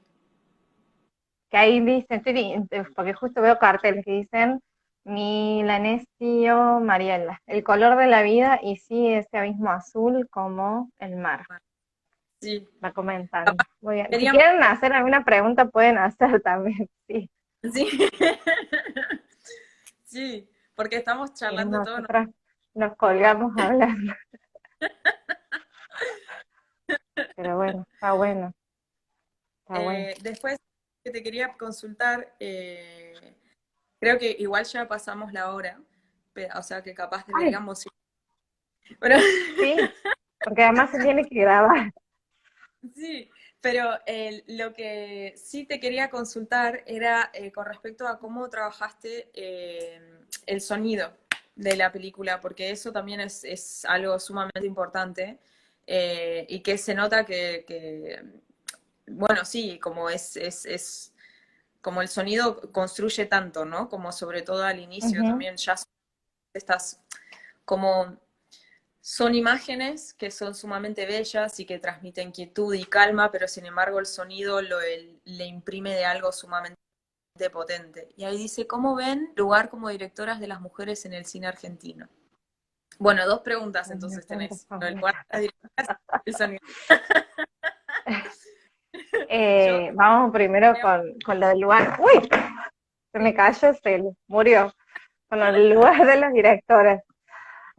que ahí dicen, porque justo veo carteles que dicen Milanesio Mariela, el color de la vida y sí ese abismo azul como el mar. Sí, Va comentando. Muy bien. Si queríamos, quieren hacer alguna pregunta, pueden hacer también, sí. sí, sí, porque estamos Y charlando todo. nosotras nos Igual. colgamos hablando. Pero bueno, está bueno, está bueno. Después que te quería consultar, creo que igual ya pasamos la hora, o sea que capaz Ay, deberíamos ir. Pero, sí, porque además se tiene que grabar. sí, pero lo que sí te quería consultar era con respecto a cómo trabajaste el sonido de la película, porque eso también es algo sumamente importante y que se nota bueno, sí, como es como el sonido construye tanto, ¿no? Como sobre todo al inicio Ujú, también ya estas como son imágenes que son sumamente bellas y que transmiten quietud y calma, pero sin embargo el sonido le imprime de algo sumamente potente. Y ahí dice, ¿cómo ven lugar como directoras de las mujeres en el cine argentino? Bueno, dos preguntas una entonces pregunta tenés. Lo del lugar favorita. de las directoras y el sonido. Yo Vamos primero creo, con lo del lugar. ¡Uy! Se me sí, cayó, se murió. Con el lugar de los directores.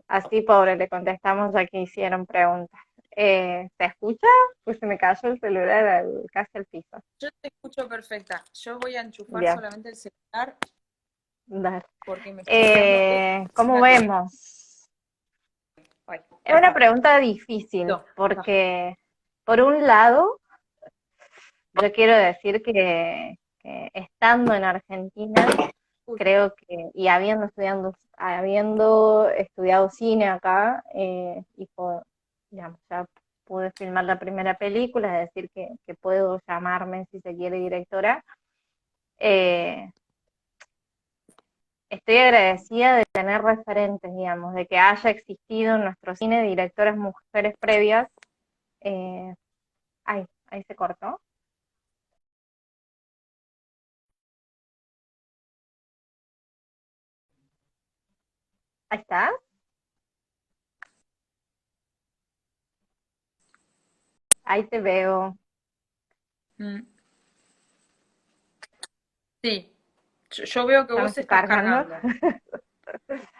Así, pobre, le contestamos ya que hicieron preguntas. ¿Se escucha? Pues se me cayó el celular casi al piso. yo te escucho perfecta. Yo voy a enchufar Bien, solamente el celular dale. porque me está quedando ¿Cómo una tuya. vemos? Ay, Es ahí una está. pregunta difícil No, no. porque, por un lado, yo quiero decir que estando en Argentina, Uy, creo que, y habiendo estudiado cine acá, digamos, ya pude filmar la primera película, es decir, que puedo llamarme, si se quiere, directora, eh, estoy agradecida de tener referentes, digamos, de que haya existido en nuestro cine directoras mujeres previas. eh, ahí se cortó. Ahí está. Ahí te veo. mm, sí, yo veo que Ya me vos estoy estás cargando, cargando.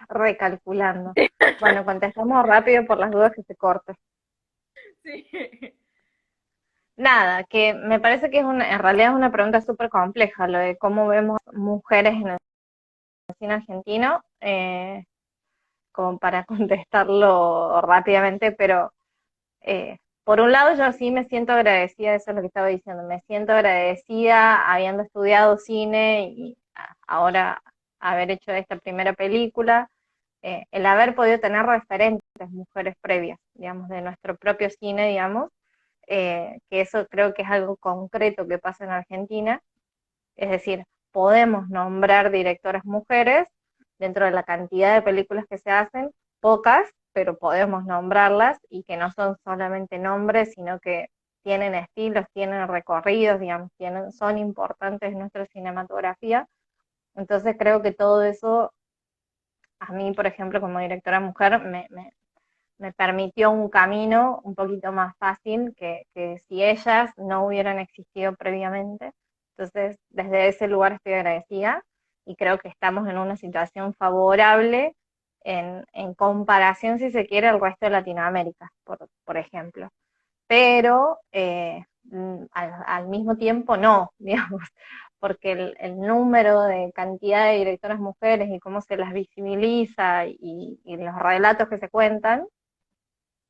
recalculando. Bueno, contestamos rápido por las dudas que se corten. Sí. Nada, que me parece que en realidad es una pregunta súper compleja, lo de cómo vemos mujeres en el cine argentino, como para contestarlo rápidamente, pero por un lado yo sí me siento agradecida, eso es lo que estaba diciendo, me siento agradecida habiendo estudiado cine y ahora haber hecho esta primera película, el haber podido tener referentes mujeres previas, digamos, de nuestro propio cine, digamos, que eso creo que es algo concreto que pasa en Argentina, es decir, podemos nombrar directoras mujeres dentro de la cantidad de películas que se hacen, pocas, pero podemos nombrarlas y que no son solamente nombres, sino que tienen estilos, tienen recorridos, digamos, son importantes en nuestra cinematografía. Entonces creo que todo eso, a mí, por ejemplo, como directora mujer, me permitió un camino un poquito más fácil que si ellas no hubieran existido previamente. Entonces, desde ese lugar estoy agradecida y creo que estamos en una situación favorable en comparación, si se quiere, al resto de Latinoamérica, por ejemplo. Pero al mismo tiempo no, digamos, porque el número de cantidad de directoras mujeres y cómo se las visibiliza y los relatos que se cuentan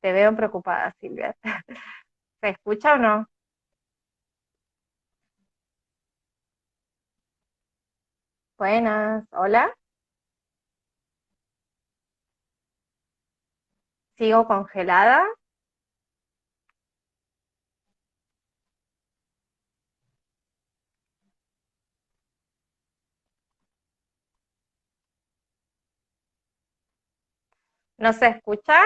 te veo preocupada, Silvia. ¿Se escucha o no? Buenas, hola. ¿Sigo congelada? ¿No se escucha?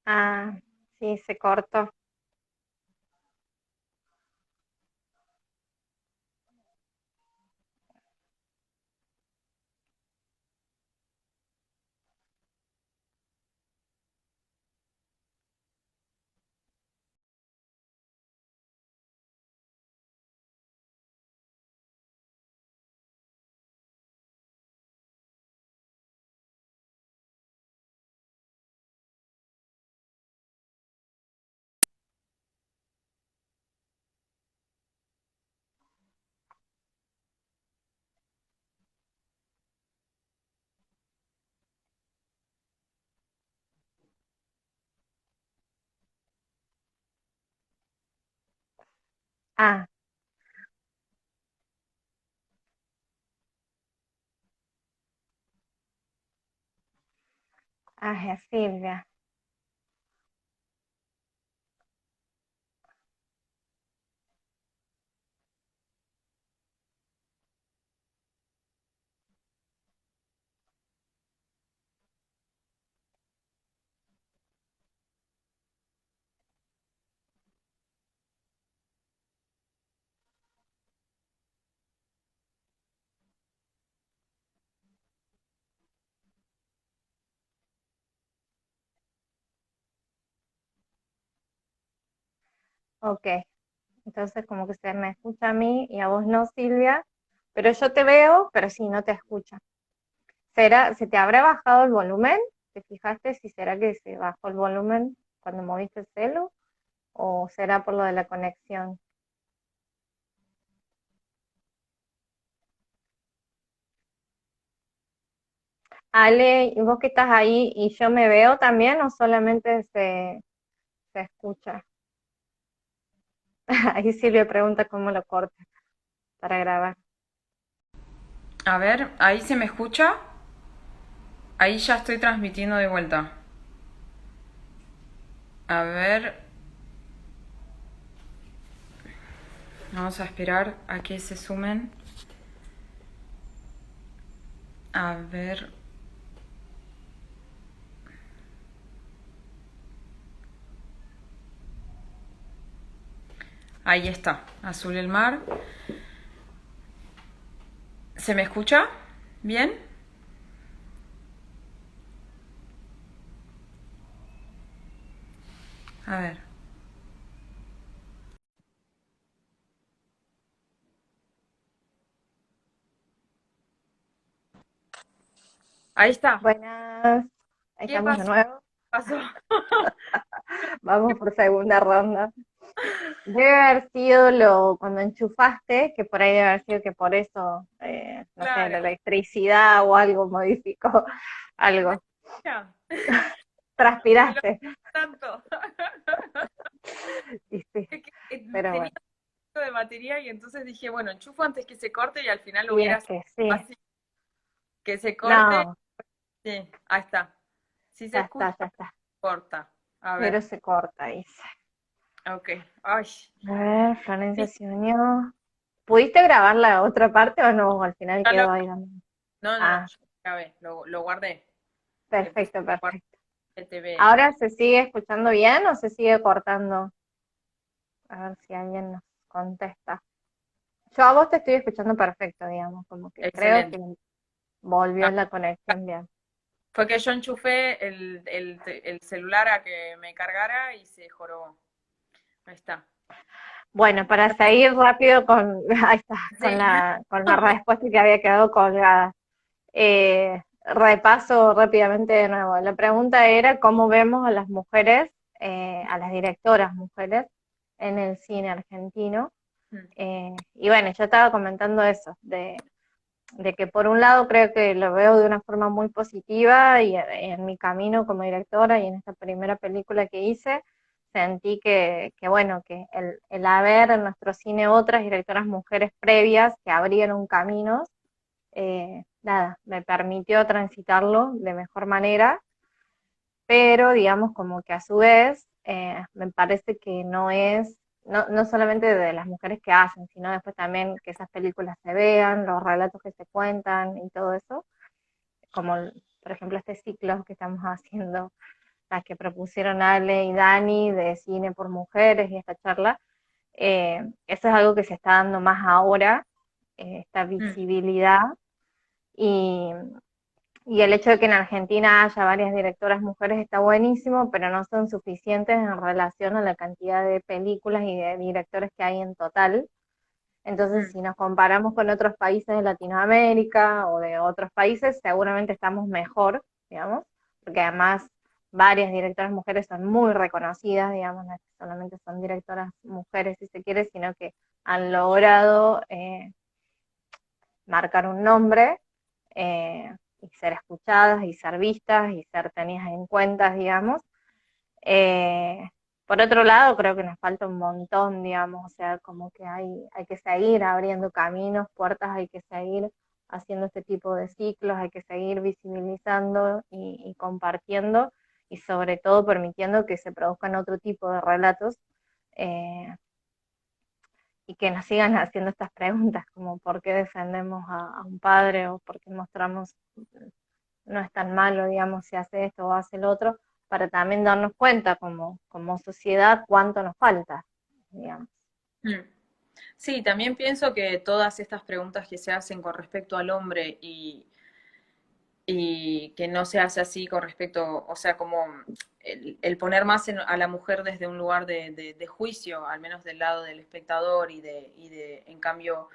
Ah, sí, se cortó. Ah, es Silvia. Ok, entonces como que se me escucha a mí y a vos no, Silvia, pero yo te veo, pero sí, no te escucha. ¿Se te habrá bajado el volumen? ¿Te fijaste si será que se bajó el volumen cuando moviste el celu? ¿O será por lo de la conexión? Ale, ¿y vos que estás ahí y yo me veo también o solamente se escucha? Ahí Silvia pregunta cómo lo corta para grabar. A ver, ¿ahí se me escucha? Ahí ya estoy transmitiendo de vuelta. A ver, vamos a esperar a que se sumen. A ver. Ahí está, azul el mar. ¿Se me escucha? ¿Bien? A ver. Ahí está. Buenas, ahí ¿Qué estamos de pasó? nuevo. Pasó. Vamos por segunda ronda. Debe haber sido cuando enchufaste, que por ahí debe haber sido que por eso, no sé, la Claro. electricidad o algo modificó algo. Ya. Me lo Transpiraste. tanto. Y sí, Es que, pero tenía bueno, un poco de batería y entonces dije, bueno, enchufo antes que se corte y al final lo y hubiera es sido que sí. fácil que se corte. No, Sí, ahí está. Si se ya escucha, está, ya está. corta. A Pero ver. se corta, dice. Ok. Ay. A ver, Florencia Sí, se unió. ¿Pudiste grabar la otra parte o no? Al final ya lo- quedó ahí. no, no, Ah, yo lo grabé, lo guardé. Le puse perfecto, guardar perfecto. TV. ¿Ahora se sigue escuchando bien o se sigue cortando? A ver si alguien nos contesta. Yo a vos te estoy escuchando perfecto, digamos, como que creo que Excelente. volvió Ah, la conexión bien. fue que yo enchufé el celular a que me cargara y se joró. Ahí está. Bueno, para seguir rápido con, ahí está, con Sí. con la respuesta que había quedado colgada. Repaso rápidamente de nuevo. La pregunta era cómo vemos a las mujeres, a las directoras mujeres en el cine argentino. Mm, Y bueno, yo estaba comentando eso, de que por un lado creo que lo veo de una forma muy positiva y en mi camino como directora y en esta primera película que hice, sentí que bueno, que el haber en nuestro cine otras directoras mujeres previas que abrieron caminos, nada, me permitió transitarlo de mejor manera, pero digamos como que a su vez me parece que no es, no solamente de las mujeres que hacen, sino después también que esas películas se vean, los relatos que se cuentan y todo eso, como por ejemplo este ciclo que estamos haciendo, las que propusieron Ale y Dani de cine por mujeres y esta charla, eso es algo que se está dando más ahora, esta mm, visibilidad y, y el hecho de que en Argentina haya varias directoras mujeres está buenísimo, pero no son suficientes en relación a la cantidad de películas y de directores que hay en total. Entonces, mm, si nos comparamos con otros países de Latinoamérica o de otros países, seguramente estamos mejor, digamos, porque además varias directoras mujeres son muy reconocidas, digamos, no es que solamente son directoras mujeres, si se quiere, sino que han logrado marcar un nombre y ser escuchadas y ser vistas y ser tenidas en cuenta, digamos. Eh, por otro lado, creo que nos falta un montón, digamos, o sea, como que hay que seguir abriendo caminos, puertas, hay que seguir haciendo este tipo de ciclos, hay que seguir visibilizando y compartiendo y sobre todo permitiendo que se produzcan otro tipo de relatos eh, y que nos sigan haciendo estas preguntas, como por qué defendemos a un padre o por qué mostramos no es tan malo, digamos, si hace esto o hace el otro, para también darnos cuenta como sociedad cuánto nos falta, digamos. mm. Sí, también pienso que todas estas preguntas que se hacen con respecto al hombre y que no se hace así con respecto, o sea, como el poner más a la mujer desde un lugar de juicio, al menos del lado del espectador en cambio,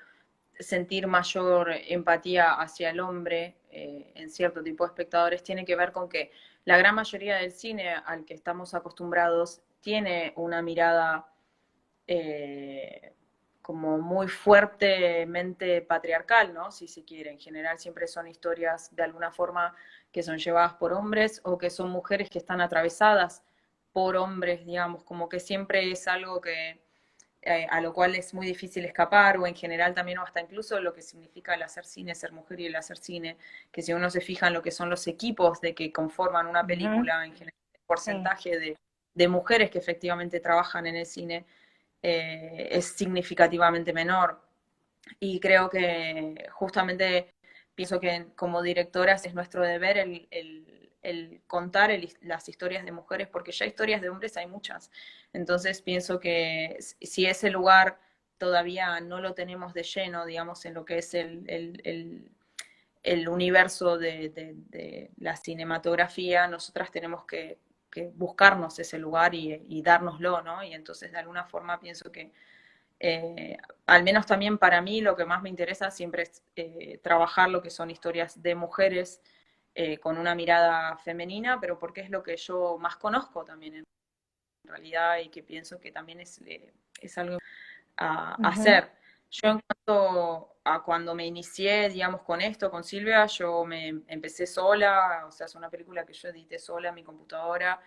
sentir mayor empatía hacia el hombre en cierto tipo de espectadores, tiene que ver con que la gran mayoría del cine al que estamos acostumbrados tiene una mirada eh, como muy fuertemente patriarcal, ¿no? Si se quiere. En general siempre son historias de alguna forma que son llevadas por hombres o que son mujeres que están atravesadas por hombres, digamos, como que siempre es algo que a lo cual es muy difícil escapar, o en general también, o hasta incluso lo que significa el hacer cine, ser mujer y el hacer cine, que si uno se fija en lo que son los equipos de que conforman una Ujú, película, en general, el sí. porcentaje de mujeres que efectivamente trabajan en el cine es significativamente menor. Y creo que justamente pienso que como directoras es nuestro deber el contar las historias de mujeres, porque ya historias de hombres hay muchas. Entonces pienso que si ese lugar todavía no lo tenemos de lleno, digamos, en lo que es el universo de la cinematografía, nosotras tenemos que buscarnos ese lugar y dárnoslo, ¿no? Y entonces de alguna forma pienso que al menos también para mí lo que más me interesa siempre es trabajar lo que son historias de mujeres con una mirada femenina, pero porque es lo que yo más conozco también en realidad y que pienso que también es algo a Ujú, hacer. Yo en cuanto a cuando me inicié, digamos, con esto, con Silvia, yo me empecé sola, o sea, es una película que yo edité sola en mi computadora,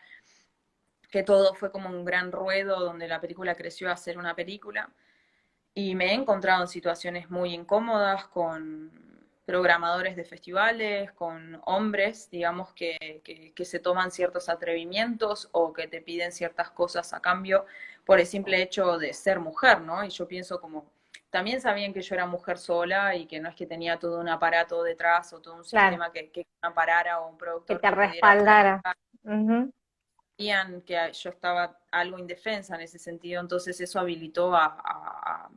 que todo fue como un gran ruedo donde la película creció a ser una película. Y me he encontrado en situaciones muy incómodas con programadores de festivales, con hombres, digamos, que se toman ciertos atrevimientos o que te piden ciertas cosas a cambio por el simple hecho de ser mujer, ¿no? Y yo pienso como, también sabían que yo era mujer sola y que no es que tenía todo un aparato detrás o todo un claro, sistema que me amparara o un que productor te que pudiera respaldara. Ujú, que yo estaba algo indefensa en ese sentido, entonces eso habilitó a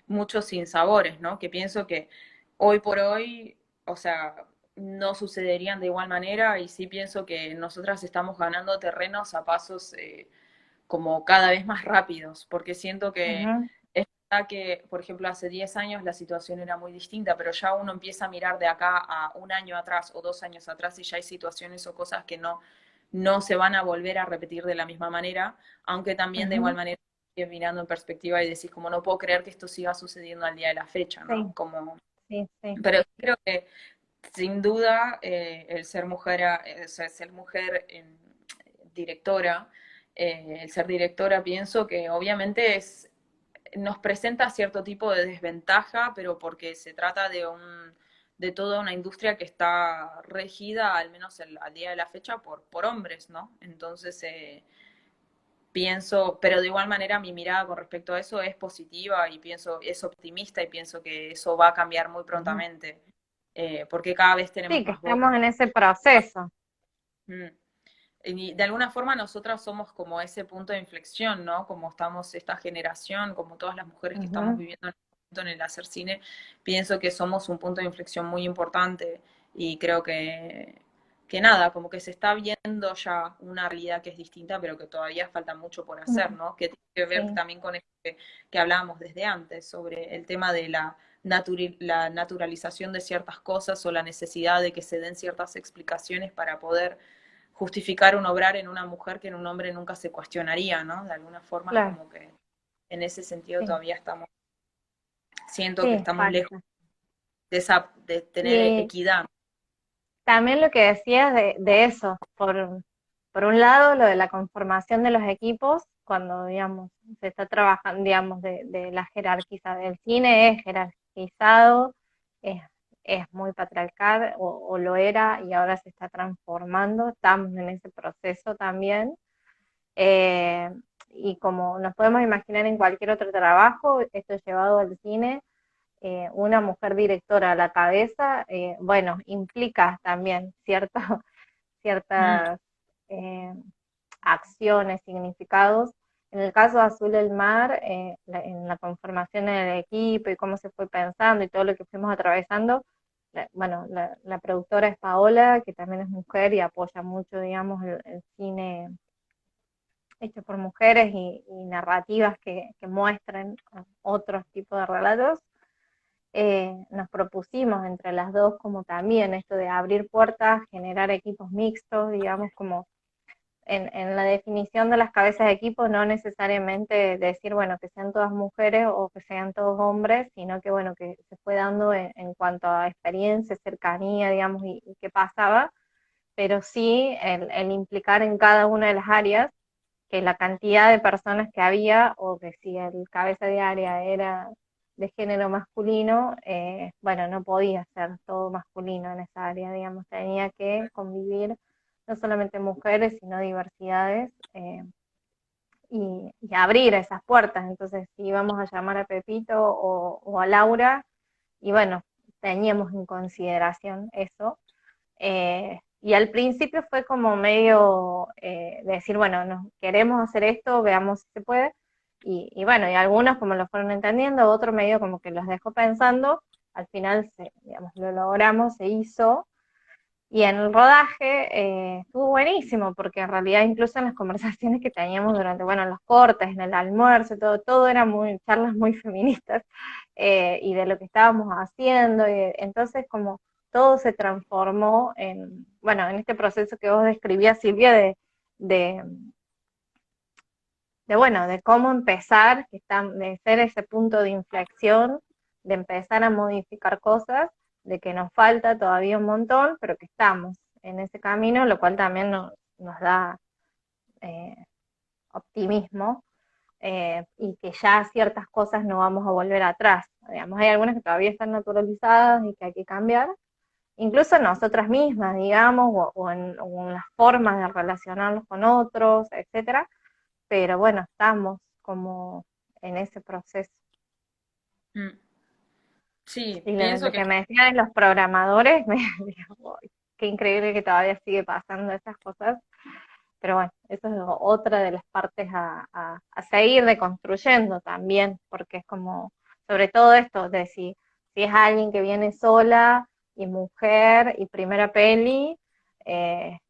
muchos sinsabores, ¿no? Que pienso que hoy por hoy, o sea, no sucederían de igual manera y sí pienso que nosotras estamos ganando terrenos a pasos como cada vez más rápidos, porque siento que ujú, es verdad que, por ejemplo, hace 10 años la situación era muy distinta, pero ya uno empieza a mirar de acá a un año atrás o 2 años atrás y ya hay situaciones o cosas que no se van a volver a repetir de la misma manera, aunque también de igual ujú. manera mirando en perspectiva y decís como no puedo creer que esto siga sucediendo al día de la fecha, ¿no? Sí, Como, sí, sí. pero creo que sin duda el ser mujer, o sea, ser mujer directora, el ser directora pienso que obviamente nos presenta cierto tipo de desventaja, pero porque se trata de toda una industria que está regida, al menos al día de la fecha, por hombres, ¿no? Entonces, pienso, pero de igual manera mi mirada con respecto a eso es positiva y pienso, es optimista y pienso que eso va a cambiar muy Ujú. prontamente, porque cada vez tenemos Sí, que más voz. estamos en ese proceso. Mm. Y de alguna forma nosotras somos como ese punto de inflexión, ¿no? Como estamos esta generación, como todas las mujeres que estamos Ujú. viviendo en el momento en el hacer cine, pienso que somos un punto de inflexión muy importante y creo que nada, como que se está viendo ya una realidad que es distinta, pero que todavía falta mucho por hacer, Mm. ¿no? Que tiene que ver Sí, también con esto que hablábamos desde antes, sobre el tema de la naturalización de ciertas cosas o la necesidad de que se den ciertas explicaciones para poder justificar un obrar en una mujer que en un hombre nunca se cuestionaría, ¿no? De alguna forma es claro, como que en ese sentido sí, todavía estamos, siento que sí, estamos lejos falta. de tener Y equidad. también lo que decías de eso, por un lado, lo de la conformación de los equipos, cuando, digamos, se está trabajando, digamos, de la jerarquización del cine, es jerarquizado, es, es muy patriarcal, o lo era, y ahora se está transformando, estamos en ese proceso también. Eh, y como nos podemos imaginar en cualquier otro trabajo, esto llevado al cine, una mujer directora a la cabeza, bueno, implica también Mm, ciertas eh, acciones, significados. En el caso de Azul del Mar, en la conformación del equipo y cómo se fue pensando y todo lo que fuimos atravesando, bueno, la productora es Paola, que también es mujer y apoya mucho, digamos, el cine hecho por mujeres y narrativas que muestren otros tipos de relatos. Nos propusimos entre las dos como también esto de abrir puertas, generar equipos mixtos, digamos, como en la definición de las cabezas de equipo, no necesariamente decir, bueno, que sean todas mujeres o que sean todos hombres, sino que, bueno, que se fue dando en cuanto a experiencia, cercanía, digamos, y qué pasaba, pero sí el implicar en cada una de las áreas que la cantidad de personas que había, o que si el cabeza de área era de género masculino, bueno, no podía ser todo masculino en esa área, digamos, tenía que convivir no solamente mujeres, sino diversidades, y abrir esas puertas. Entonces, si íbamos a llamar a Pepito o a Laura, y bueno, teníamos en consideración eso. Y al principio fue como medio de decir, bueno, nos queremos hacer esto, veamos si se puede. Y bueno, y algunos como lo fueron entendiendo, otros medio como que los dejó pensando. Al final, digamos, lo logramos, se hizo. Y en el rodaje estuvo buenísimo, porque en realidad incluso en las conversaciones que teníamos durante, bueno, los cortes, en el almuerzo, todo era muy, charlas muy feministas, y de lo que estábamos haciendo, y entonces como todo se transformó en, bueno, en este proceso que vos describías, Silvia, de, bueno, de cómo empezar, de ser ese punto de inflexión, de empezar a modificar cosas, de que nos falta todavía un montón, pero que estamos en ese camino, lo cual también nos da eh, optimismo, y que ya ciertas cosas no vamos a volver atrás. Digamos, hay algunas que todavía están naturalizadas y que hay que cambiar, incluso nosotras mismas, digamos, o en las formas de relacionarnos con otros, etcétera, pero bueno, estamos como en ese proceso. mm. Sí, Y pienso lo que que me decían los programadores, me digo, "Uy, qué increíble que todavía sigue pasando esas cosas", pero bueno, eso es otra de las partes a seguir deconstruyendo también, porque es como, sobre todo esto de si es alguien que viene sola y mujer y primera peli,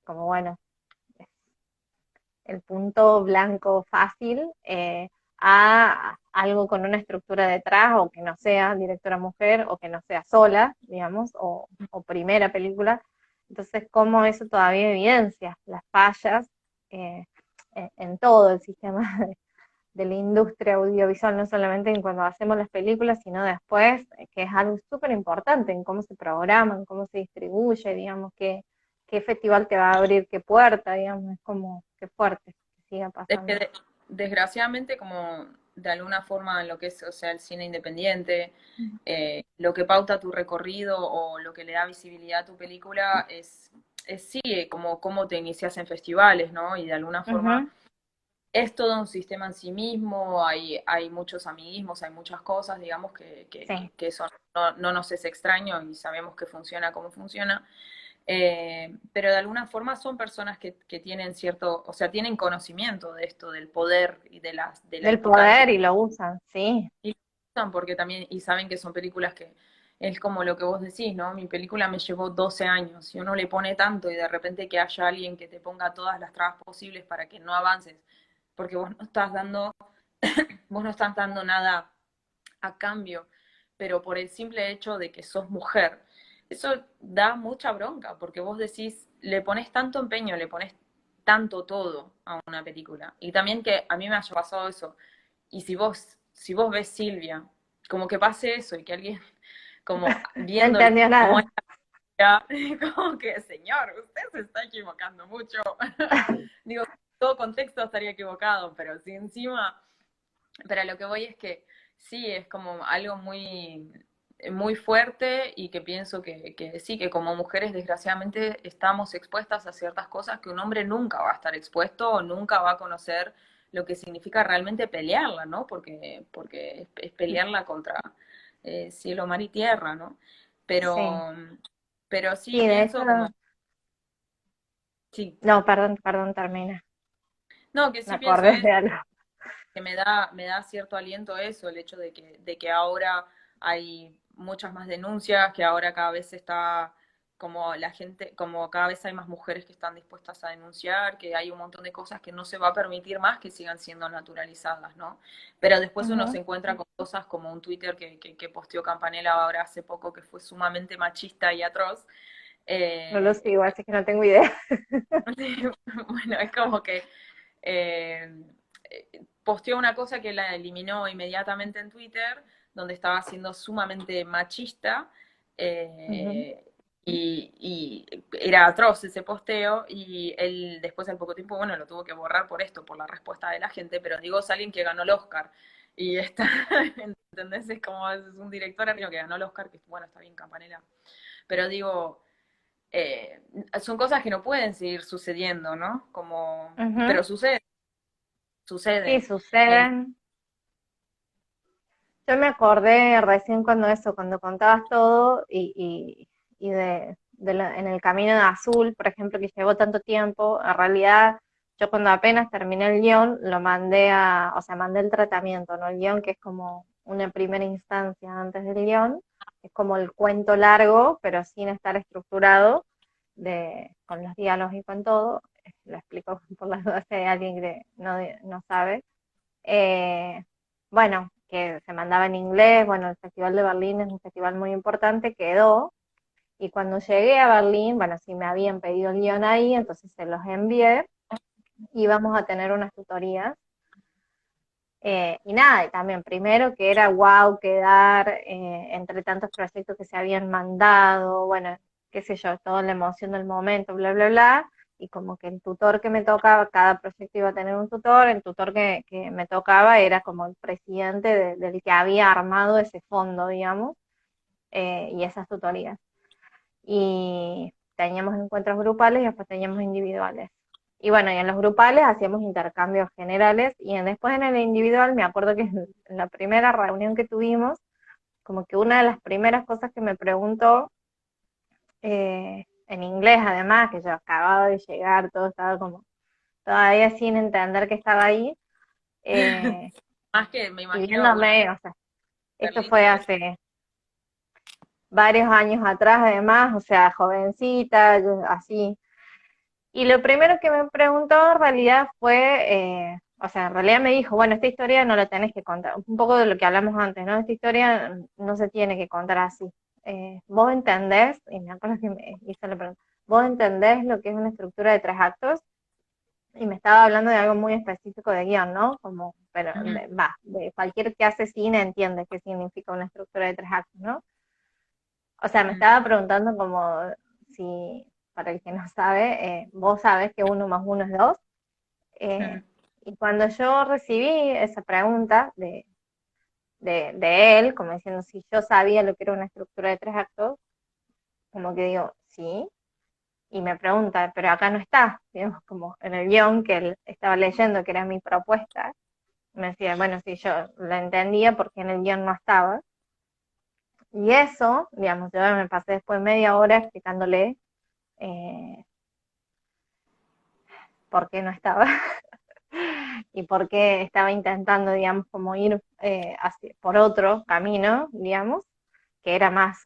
como bueno, el punto blanco fácil, a algo con una estructura detrás, o que no sea directora mujer, o que no sea sola, digamos, o primera película. Entonces, cómo eso todavía evidencia las fallas, eh, en todo el sistema de la industria audiovisual, no solamente en cuando hacemos las películas, sino después, que es algo súper importante en cómo se programan, cómo se distribuye, digamos, qué festival te va a abrir, qué puerta, digamos, es como, qué fuerte que siga Es pasando. que desgraciadamente, como de alguna forma en lo que es, o sea, el cine independiente, lo que pauta tu recorrido o lo que le da visibilidad a tu película es sí, como cómo te inicias en festivales, ¿no? Y de alguna forma Ujú, es todo un sistema en sí mismo, hay muchos amiguismos, hay muchas cosas, digamos, sí, que eso no nos es extraño y sabemos que funciona como funciona. Pero de alguna forma son personas que tienen cierto, o sea, tienen conocimiento de esto, del poder y de la del implicancia. poder y lo usan, sí. Y lo usan porque también, y saben que son películas que es como lo que vos decís, ¿no? Mi película me llevó 12 años y uno le pone tanto y de repente que haya alguien que te ponga todas las trabas posibles para que no avances, porque vos no estás dando nada a cambio, pero por el simple hecho de que sos mujer. Eso da mucha bronca, porque vos decís, le pones tanto empeño, le pones tanto todo a una película. Y también que a mí me haya pasado eso. Y si vos ves Silvia, como que pase eso y que alguien, como No viéndola entendió como nada. ella, como que, señor, usted se está equivocando mucho. Digo, todo contexto estaría equivocado, pero si encima pero a lo que voy es que sí, es como algo muy fuerte y que pienso que sí, que como mujeres desgraciadamente estamos expuestas a ciertas cosas que un hombre nunca va a estar expuesto o nunca va a conocer lo que significa realmente pelearla, ¿no? Porque es pelearla contra cielo, mar y tierra, ¿no? Sí, Pero, pero sí sí, de hecho, pienso como, sí, no, perdón, perdón, termina. no, que Me sí pienso acordé eso de algo. que me da cierto aliento eso, el hecho de que ahora hay muchas más denuncias, que ahora cada vez está como la gente, como cada vez hay más mujeres que están dispuestas a denunciar, que hay un montón de cosas que no se va a permitir más que sigan siendo naturalizadas, ¿no? Pero después uno se Ujú. encuentra con cosas como un Twitter que posteó Campanella ahora hace poco, que fue sumamente machista y atroz. No lo Eh, sigo, así que no tengo idea. bueno, es como que eh, posteó una cosa que la eliminó inmediatamente en Twitter, donde estaba siendo sumamente machista Ujú. eh, y era atroz ese posteo y él después al poco tiempo, bueno, lo tuvo que borrar por esto, por la respuesta de la gente, pero digo, es alguien que ganó el Oscar y está, ¿entendés? Es como es un director argentino que ganó el Oscar, que bueno, está bien Campanella, pero digo eh, son cosas que no pueden seguir sucediendo, ¿no? Como, Ujú. pero sucede, Sí, suceden. Eh, suceden. Yo me acordé recién cuando eso, cuando contabas todo y en el camino de Azul, por ejemplo, que llevó tanto tiempo, en realidad yo cuando apenas terminé el guión, lo mandé o sea, mandé el tratamiento, ¿no? El guión que es como una primera instancia antes del guión, es como el cuento largo, pero sin estar estructurado, con los diálogos y con todo. Lo explico por las dudas si hay alguien que no sabe. Eh, bueno, que se mandaba en inglés, bueno, el Festival de Berlín es un festival muy importante, quedó, y cuando llegué a Berlín, bueno, sí me habían pedido el guión ahí, entonces se los envié, íbamos a tener unas tutorías, y nada, y también primero que era wow quedar entre tantos proyectos que se habían mandado, bueno, qué sé yo, toda la emoción del momento, bla, bla, bla, y como que el tutor que me tocaba, cada proyecto iba a tener un tutor, el tutor que me tocaba era como el presidente del que había armado ese fondo, digamos, y esas tutorías. Y teníamos encuentros grupales y después teníamos individuales. Y bueno, y en los grupales hacíamos intercambios generales y después en el individual me acuerdo que en la primera reunión que tuvimos, como que una de las primeras cosas que me preguntó, en inglés además, que yo acababa de llegar, todo estaba como todavía sin entender que estaba ahí, eh, más que me y imagino Berlín, viéndome, o sea, esto Berlín fue debe ser hace varios años atrás además, o sea, jovencita, así. Y lo primero que me preguntó en realidad fue, o sea, en realidad me dijo, bueno, esta historia no la tenés que contar, un poco de lo que hablamos antes, ¿no? Esta historia no se tiene que contar así. ¿Vos entendés? Y me acuerdo que me hizo la pregunta, ¿vos entendés lo que es una estructura de tres actos? y me estaba hablando de algo muy específico de guión, ¿no? Como, pero Ujú, de cualquier que hace cine entiende qué significa una estructura de 3 actos, ¿no? O sea, me ujú, estaba preguntando como si, para el que no sabe, vos sabés que 1 más 1 es 2. ujú, eh, y cuando yo recibí esa pregunta de él, como diciendo si yo sabía lo que era una estructura de 3 actos, como que digo, sí, y me pregunta, pero acá no está, digamos, como en el guión que él estaba leyendo, que era mi propuesta, me decía, bueno, sí, yo lo entendía porque en el guión no estaba, y eso, digamos, yo me pasé después media hora explicándole eh, por qué no estaba y por qué estaba intentando, digamos, como ir por otro camino, digamos, que era más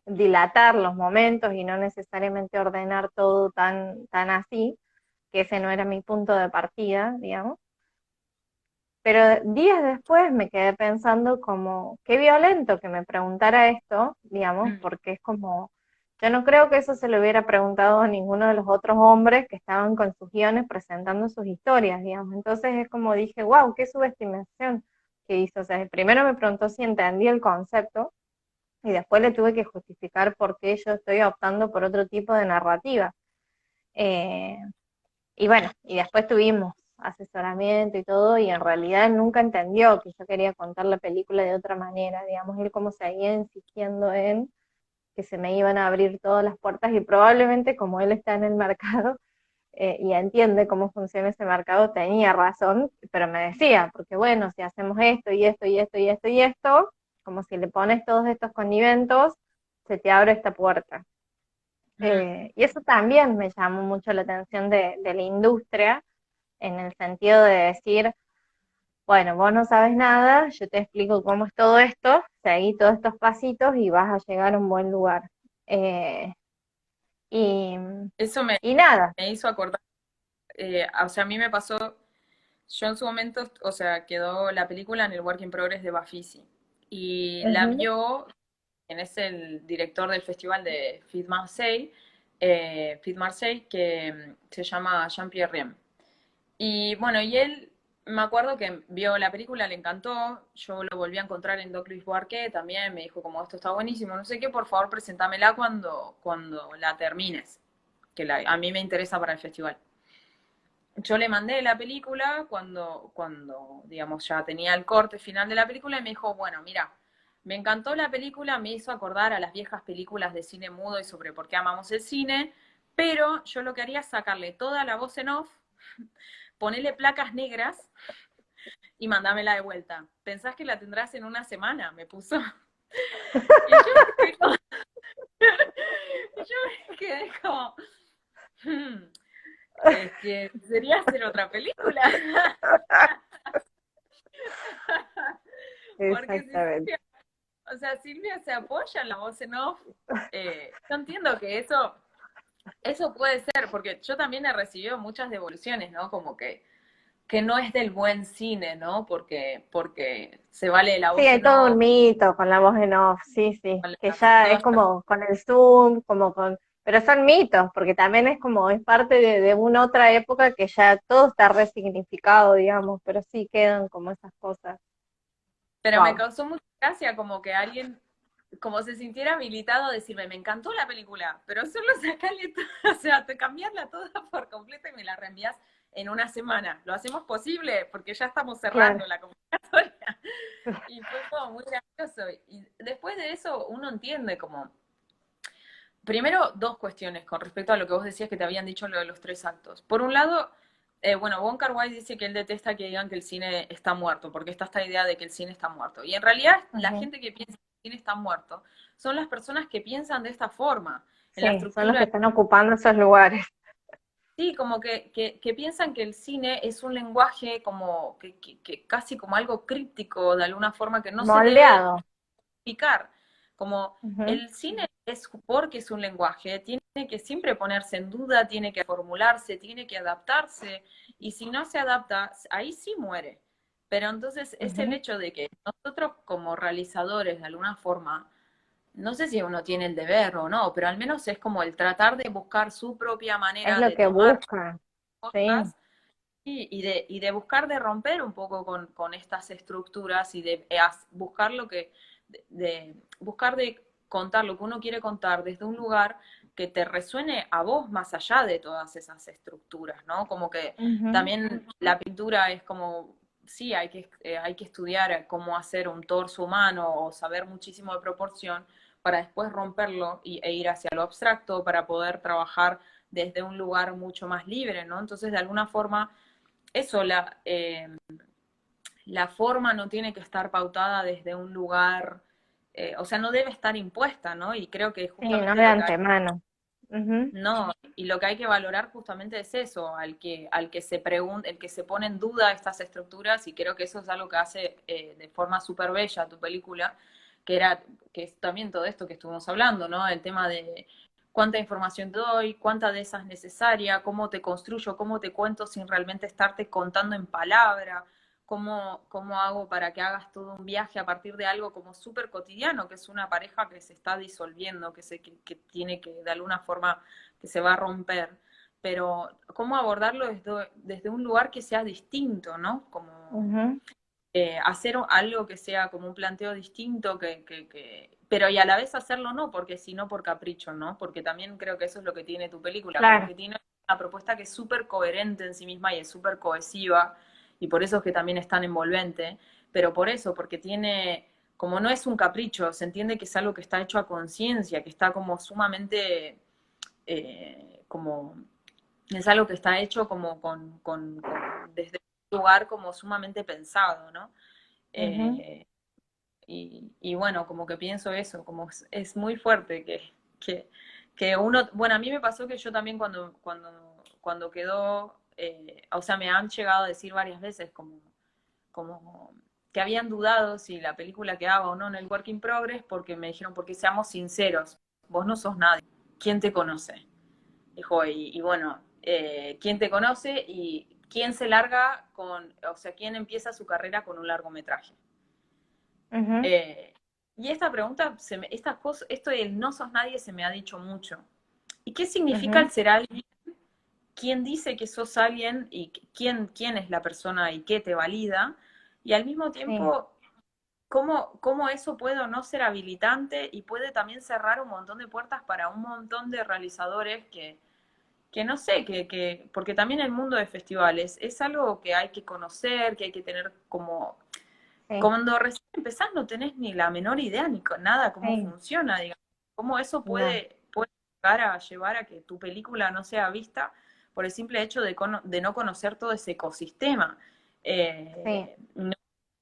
dilatar los momentos y no necesariamente ordenar todo tan así, que ese no era mi punto de partida, digamos. Pero días después me quedé pensando como, qué violento que me preguntara esto, digamos, ujú. porque es como, yo no creo que eso se lo hubiera preguntado a ninguno de los otros hombres que estaban con sus guiones presentando sus historias, digamos. Entonces es como dije, wow, qué subestimación que hizo. O sea, primero me preguntó si entendía el concepto y después le tuve que justificar por qué yo estoy optando por otro tipo de narrativa. Eh, y bueno, y después tuvimos asesoramiento y todo, y en realidad él nunca entendió que yo quería contar la película de otra manera, digamos, él como seguía insistiendo en que se me iban a abrir todas las puertas y probablemente como él está en el mercado y entiende cómo funciona ese mercado, tenía razón, pero me decía, porque bueno, si hacemos esto y esto y esto y esto y esto, como si le pones todos estos condimentos, se te abre esta puerta. Ujú. Y eso también me llamó mucho la atención de la industria, en el sentido de decir, bueno, vos no sabes nada, yo te explico cómo es todo esto, seguí todos estos pasitos y vas a llegar a un buen lugar. Eh, y, Eso y nada. me hizo acordar, o sea, a mí me pasó, yo en su momento, o sea, quedó la película en el Work in Progress de Bafisi y la Ujú, vio, quien es el director del festival de Fit Marseille, que se llama Jean-Pierre Riem. Y bueno, y él, me acuerdo que vio la película, le encantó, yo lo volví a encontrar en Doc Luis Boarquet también, me dijo como esto está buenísimo, no sé qué, por favor presentámela cuando la termines, que a mí me interesa para el festival. Yo le mandé la película cuando, digamos, ya tenía el corte final de la película y me dijo, bueno, mira, me encantó la película, me hizo acordar a las viejas películas de cine mudo y sobre por qué amamos el cine, pero yo lo que haría es sacarle toda la voz en off, ponerle placas negras y mandámela de vuelta. ¿Pensás que la tendrás en una semana? Me puso. Y yo me quedé como, yo me quedé como es que sería hacer otra película. Porque si exactamente. Silvia, o sea, Silvia se apoya en la voz en off, yo entiendo que eso puede ser, porque yo también he recibido muchas devoluciones, ¿no? Como que no es del buen cine, ¿no? Porque se vale la Sí, voz hay en todo un off, mito con la voz en off, sí, sí, que ya es todas las- como con el Zoom, como con, pero son mitos, porque también es como, es parte de una otra época que ya todo está resignificado, digamos, pero sí quedan como esas cosas. pero me Wow. causó mucha gracia como que alguien como se sintiera habilitado a decirme, me encantó la película, pero solo sacarle todo, o sea, te cambiarla toda por completo y me la reenvías en una semana. ¿Lo hacemos posible? Porque ya estamos Claro. cerrando la convocatoria. Y fue como muy gracioso. Y después de eso uno entiende como, primero, dos cuestiones con respecto a lo que vos decías que te habían dicho lo de los 3 actos. Por un lado, bueno, Wong Kar Wai dice que él detesta que digan que el cine está muerto, porque está esta idea de que el cine está muerto. Y en realidad, la Ujú. gente que piensa que el cine está muerto son las personas que piensan de esta forma, en la Sí, son los que estructura. están ocupando esos lugares. Sí, como que piensan que el cine es un lenguaje como que casi como algo críptico de alguna forma que no se debe Moldeado. explicar. Como Ujú, el cine es porque es un lenguaje, tiene que siempre ponerse en duda, tiene que formularse, tiene que adaptarse, y si no se adapta, ahí sí muere. Pero entonces es el ujú. hecho de que nosotros como realizadores, de alguna forma, no sé si uno tiene el deber o no, pero al menos es como el tratar de buscar su propia Es manera lo de que tomar buscan, sí. cosas y de buscar de romper un poco con estas estructuras y de buscar lo que, buscar de contar lo que uno quiere contar desde un lugar que te resuene a vos más allá de todas esas estructuras, ¿no? Como que Ujú, también la pintura es como, sí, hay que estudiar cómo hacer un torso humano o saber muchísimo de proporción para después romperlo e ir hacia lo abstracto, para poder trabajar desde un lugar mucho más libre, ¿no? Entonces, de alguna forma, eso, la forma no tiene que estar pautada desde un lugar, o sea, no debe estar impuesta, ¿no? Y creo que sí, no justamente de lo que hay, antemano. Ujú, no, y lo que hay que valorar justamente es eso, al que se pregunta, el que se pone en duda estas estructuras, y creo que eso es algo que hace de forma súper bella tu película, que era, que es también todo esto que estuvimos hablando, ¿no? El tema de cuánta información te doy, cuánta de esa es necesaria, cómo te construyo, cómo te cuento sin realmente estarte contando en palabra, cómo hago para que hagas todo un viaje a partir de algo como súper cotidiano, que es una pareja que se está disolviendo, que tiene que de alguna forma que se va a romper, pero cómo abordarlo desde un lugar que sea distinto, ¿no? Como ujú, hacer algo que sea como un planteo distinto, pero y a la vez hacerlo no, porque si no por capricho, ¿no? Porque también creo que eso es lo que tiene tu película, como claro. que tiene una propuesta que es súper coherente en sí misma y es súper cohesiva, y por eso es que también es tan envolvente, pero por eso, porque tiene, como no es un capricho, se entiende que es algo que está hecho a conciencia, que está como sumamente, como, es algo que está hecho como desde un lugar como sumamente pensado, ¿no? Ujú, Eh, y bueno, como que pienso eso, como es muy fuerte que, que uno, bueno, a mí me pasó que yo también cuando quedó, o sea, me han llegado a decir varias veces como que habían dudado si la película quedaba o no en el Work in Progress porque me dijeron, porque seamos sinceros, vos no sos nadie, ¿quién te conoce? Dijo, y bueno, ¿quién te conoce y quién se larga con, o sea, quién empieza su carrera con un largometraje? ujú, Eh, y esta pregunta, estas cosas, esto del no sos nadie se me ha dicho mucho. ¿Y qué significa ujú, el ser alguien? ¿Quién dice que sos alguien y quién es la persona y qué te valida? Y al mismo sí, tiempo, cómo eso puede o no ser habilitante y puede también cerrar un montón de puertas para un montón de realizadores que no sé, porque también el mundo de festivales es algo que hay que conocer, que hay que tener como sí, cuando recién empezás no tenés ni la menor idea ni con nada cómo sí, funciona, digamos, cómo eso no, puede llegar a llevar a que tu película no sea vista por el simple hecho de no conocer todo ese ecosistema. sí.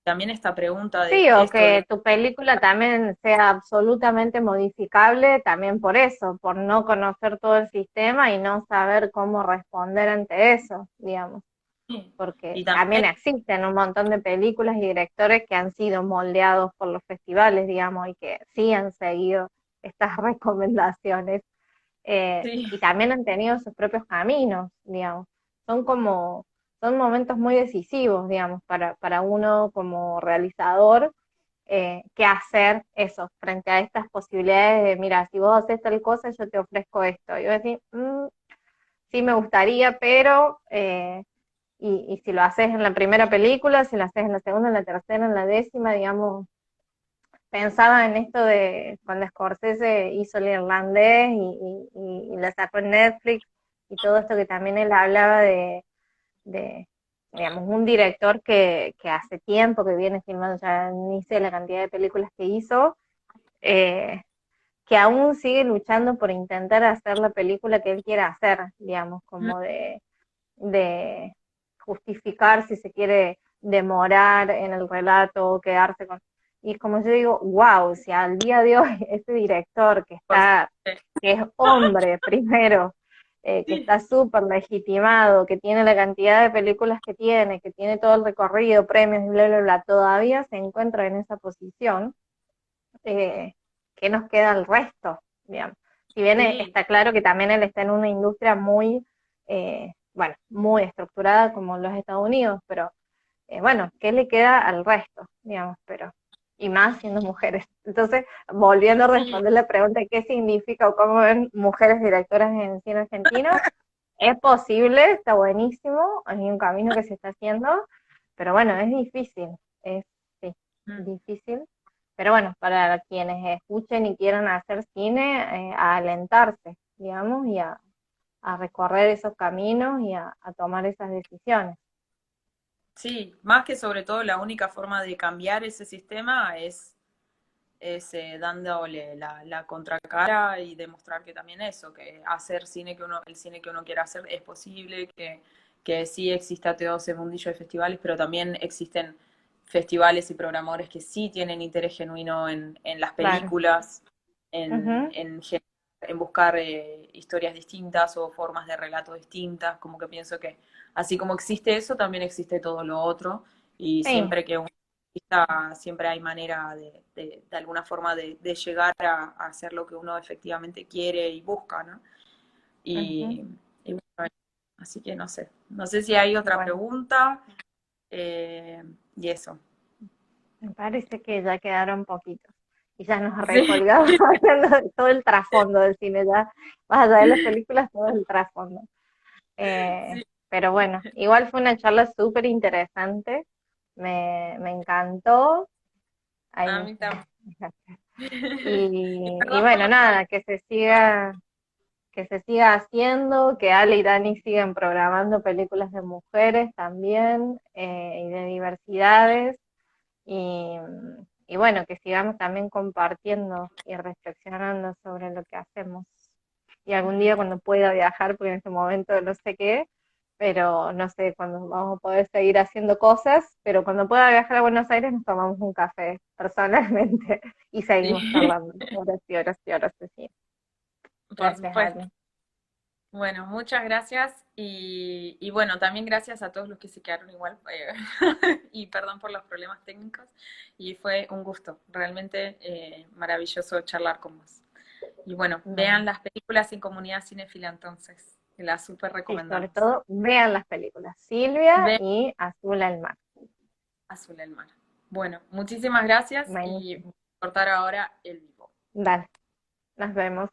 También esta pregunta de Sí, o esto que de... tu película también sea absolutamente modificable también por eso, por no conocer todo el sistema y no saber cómo responder ante eso, digamos, porque Y también también, existen un montón de películas y directores que han sido moldeados por los festivales, digamos, y que sí han seguido estas recomendaciones, sí, y también han tenido sus propios caminos, digamos. Son como, son momentos muy decisivos, digamos, para uno como realizador, qué hacer eso, frente a estas posibilidades de, mira, si vos haces tal cosa, yo te ofrezco esto. Y yo decir, sí me gustaría, pero, y si lo haces en la primera película, si lo haces en la segunda, en la tercera, en la décima, digamos, pensaba en esto de cuando Scorsese hizo el irlandés y la sacó en Netflix y todo esto que también él hablaba de digamos, un director que hace tiempo que viene filmando, ya ni sé la cantidad de películas que hizo, eh, que aún sigue luchando por intentar hacer la película que él quiera hacer, digamos, como de justificar si se quiere demorar en el relato o quedarse con... Y como yo digo, wow, si al día de hoy ese director que por está, suerte, que es hombre primero, que sí, está súper legitimado, que tiene la cantidad de películas que tiene todo el recorrido, premios y bla, bla, bla, todavía se encuentra en esa posición, ¿qué nos queda el resto? Digamos. Si bien sí, está claro que también él está en una industria muy, bueno, muy estructurada como los Estados Unidos, pero bueno, ¿qué le queda al resto? Digamos, pero, y más siendo mujeres. Entonces, volviendo a sí, responder la pregunta de qué significa o cómo ven mujeres directoras en cine argentino, es posible, está buenísimo, hay un camino que se está haciendo, pero bueno, es difícil, es sí, Mm. difícil. Pero bueno, para quienes escuchen y quieran hacer cine, a alentarse, digamos, a recorrer esos caminos a tomar esas decisiones. Sí, más que sobre todo la única forma de cambiar ese sistema es dándole la contracara y demostrar que también eso, que hacer cine que uno, el cine que uno quiera hacer es posible, que sí exista todo ese mundillo de festivales, pero también existen festivales y programadores que sí tienen interés genuino en las Claro. películas, Ujú, en buscar historias distintas o formas de relato distintas, como que pienso que así como existe eso, también existe todo lo otro, y sí. siempre que siempre hay manera de alguna forma de llegar a hacer lo que uno efectivamente quiere y busca, ¿no? Ujú. Y bueno, así que no sé. No sé si hay otra Bueno, pregunta y eso. me parece que ya quedaron poquitos. Y ya nos Sí, recolgamos hablando de todo el trasfondo del cine, ya más allá de las películas, todo el trasfondo. Eh, sí, pero bueno, igual fue una charla súper interesante, me encantó. a Ahí, mí también. Y y perdón por bueno, los nada, problemas. que se siga haciendo, que Ale y Dani sigan programando películas de mujeres también, y de diversidades, y, y bueno, que sigamos también compartiendo y reflexionando sobre lo que hacemos. Y algún día cuando pueda viajar, porque en este momento no sé qué, pero no sé cuándo vamos a poder seguir haciendo cosas, pero cuando pueda viajar a Buenos Aires nos tomamos un café personalmente y seguimos Sí, charlando horas y horas y horas de cine. por Gracias, supuesto. Ale. Bueno, muchas gracias y bueno, también gracias a todos los que se quedaron igual y perdón por los problemas técnicos y fue un gusto, realmente maravilloso charlar con vos. Y bueno, vean Bueno, las películas en Comunidad Cinéfila entonces, que las súper sí, sobre recomendamos. todo vean las películas Silvia Ve y Azul al mar. Azul el mar. Bueno, muchísimas gracias y Buenísimo. cortar ahora el vivo. Dale, nos vemos.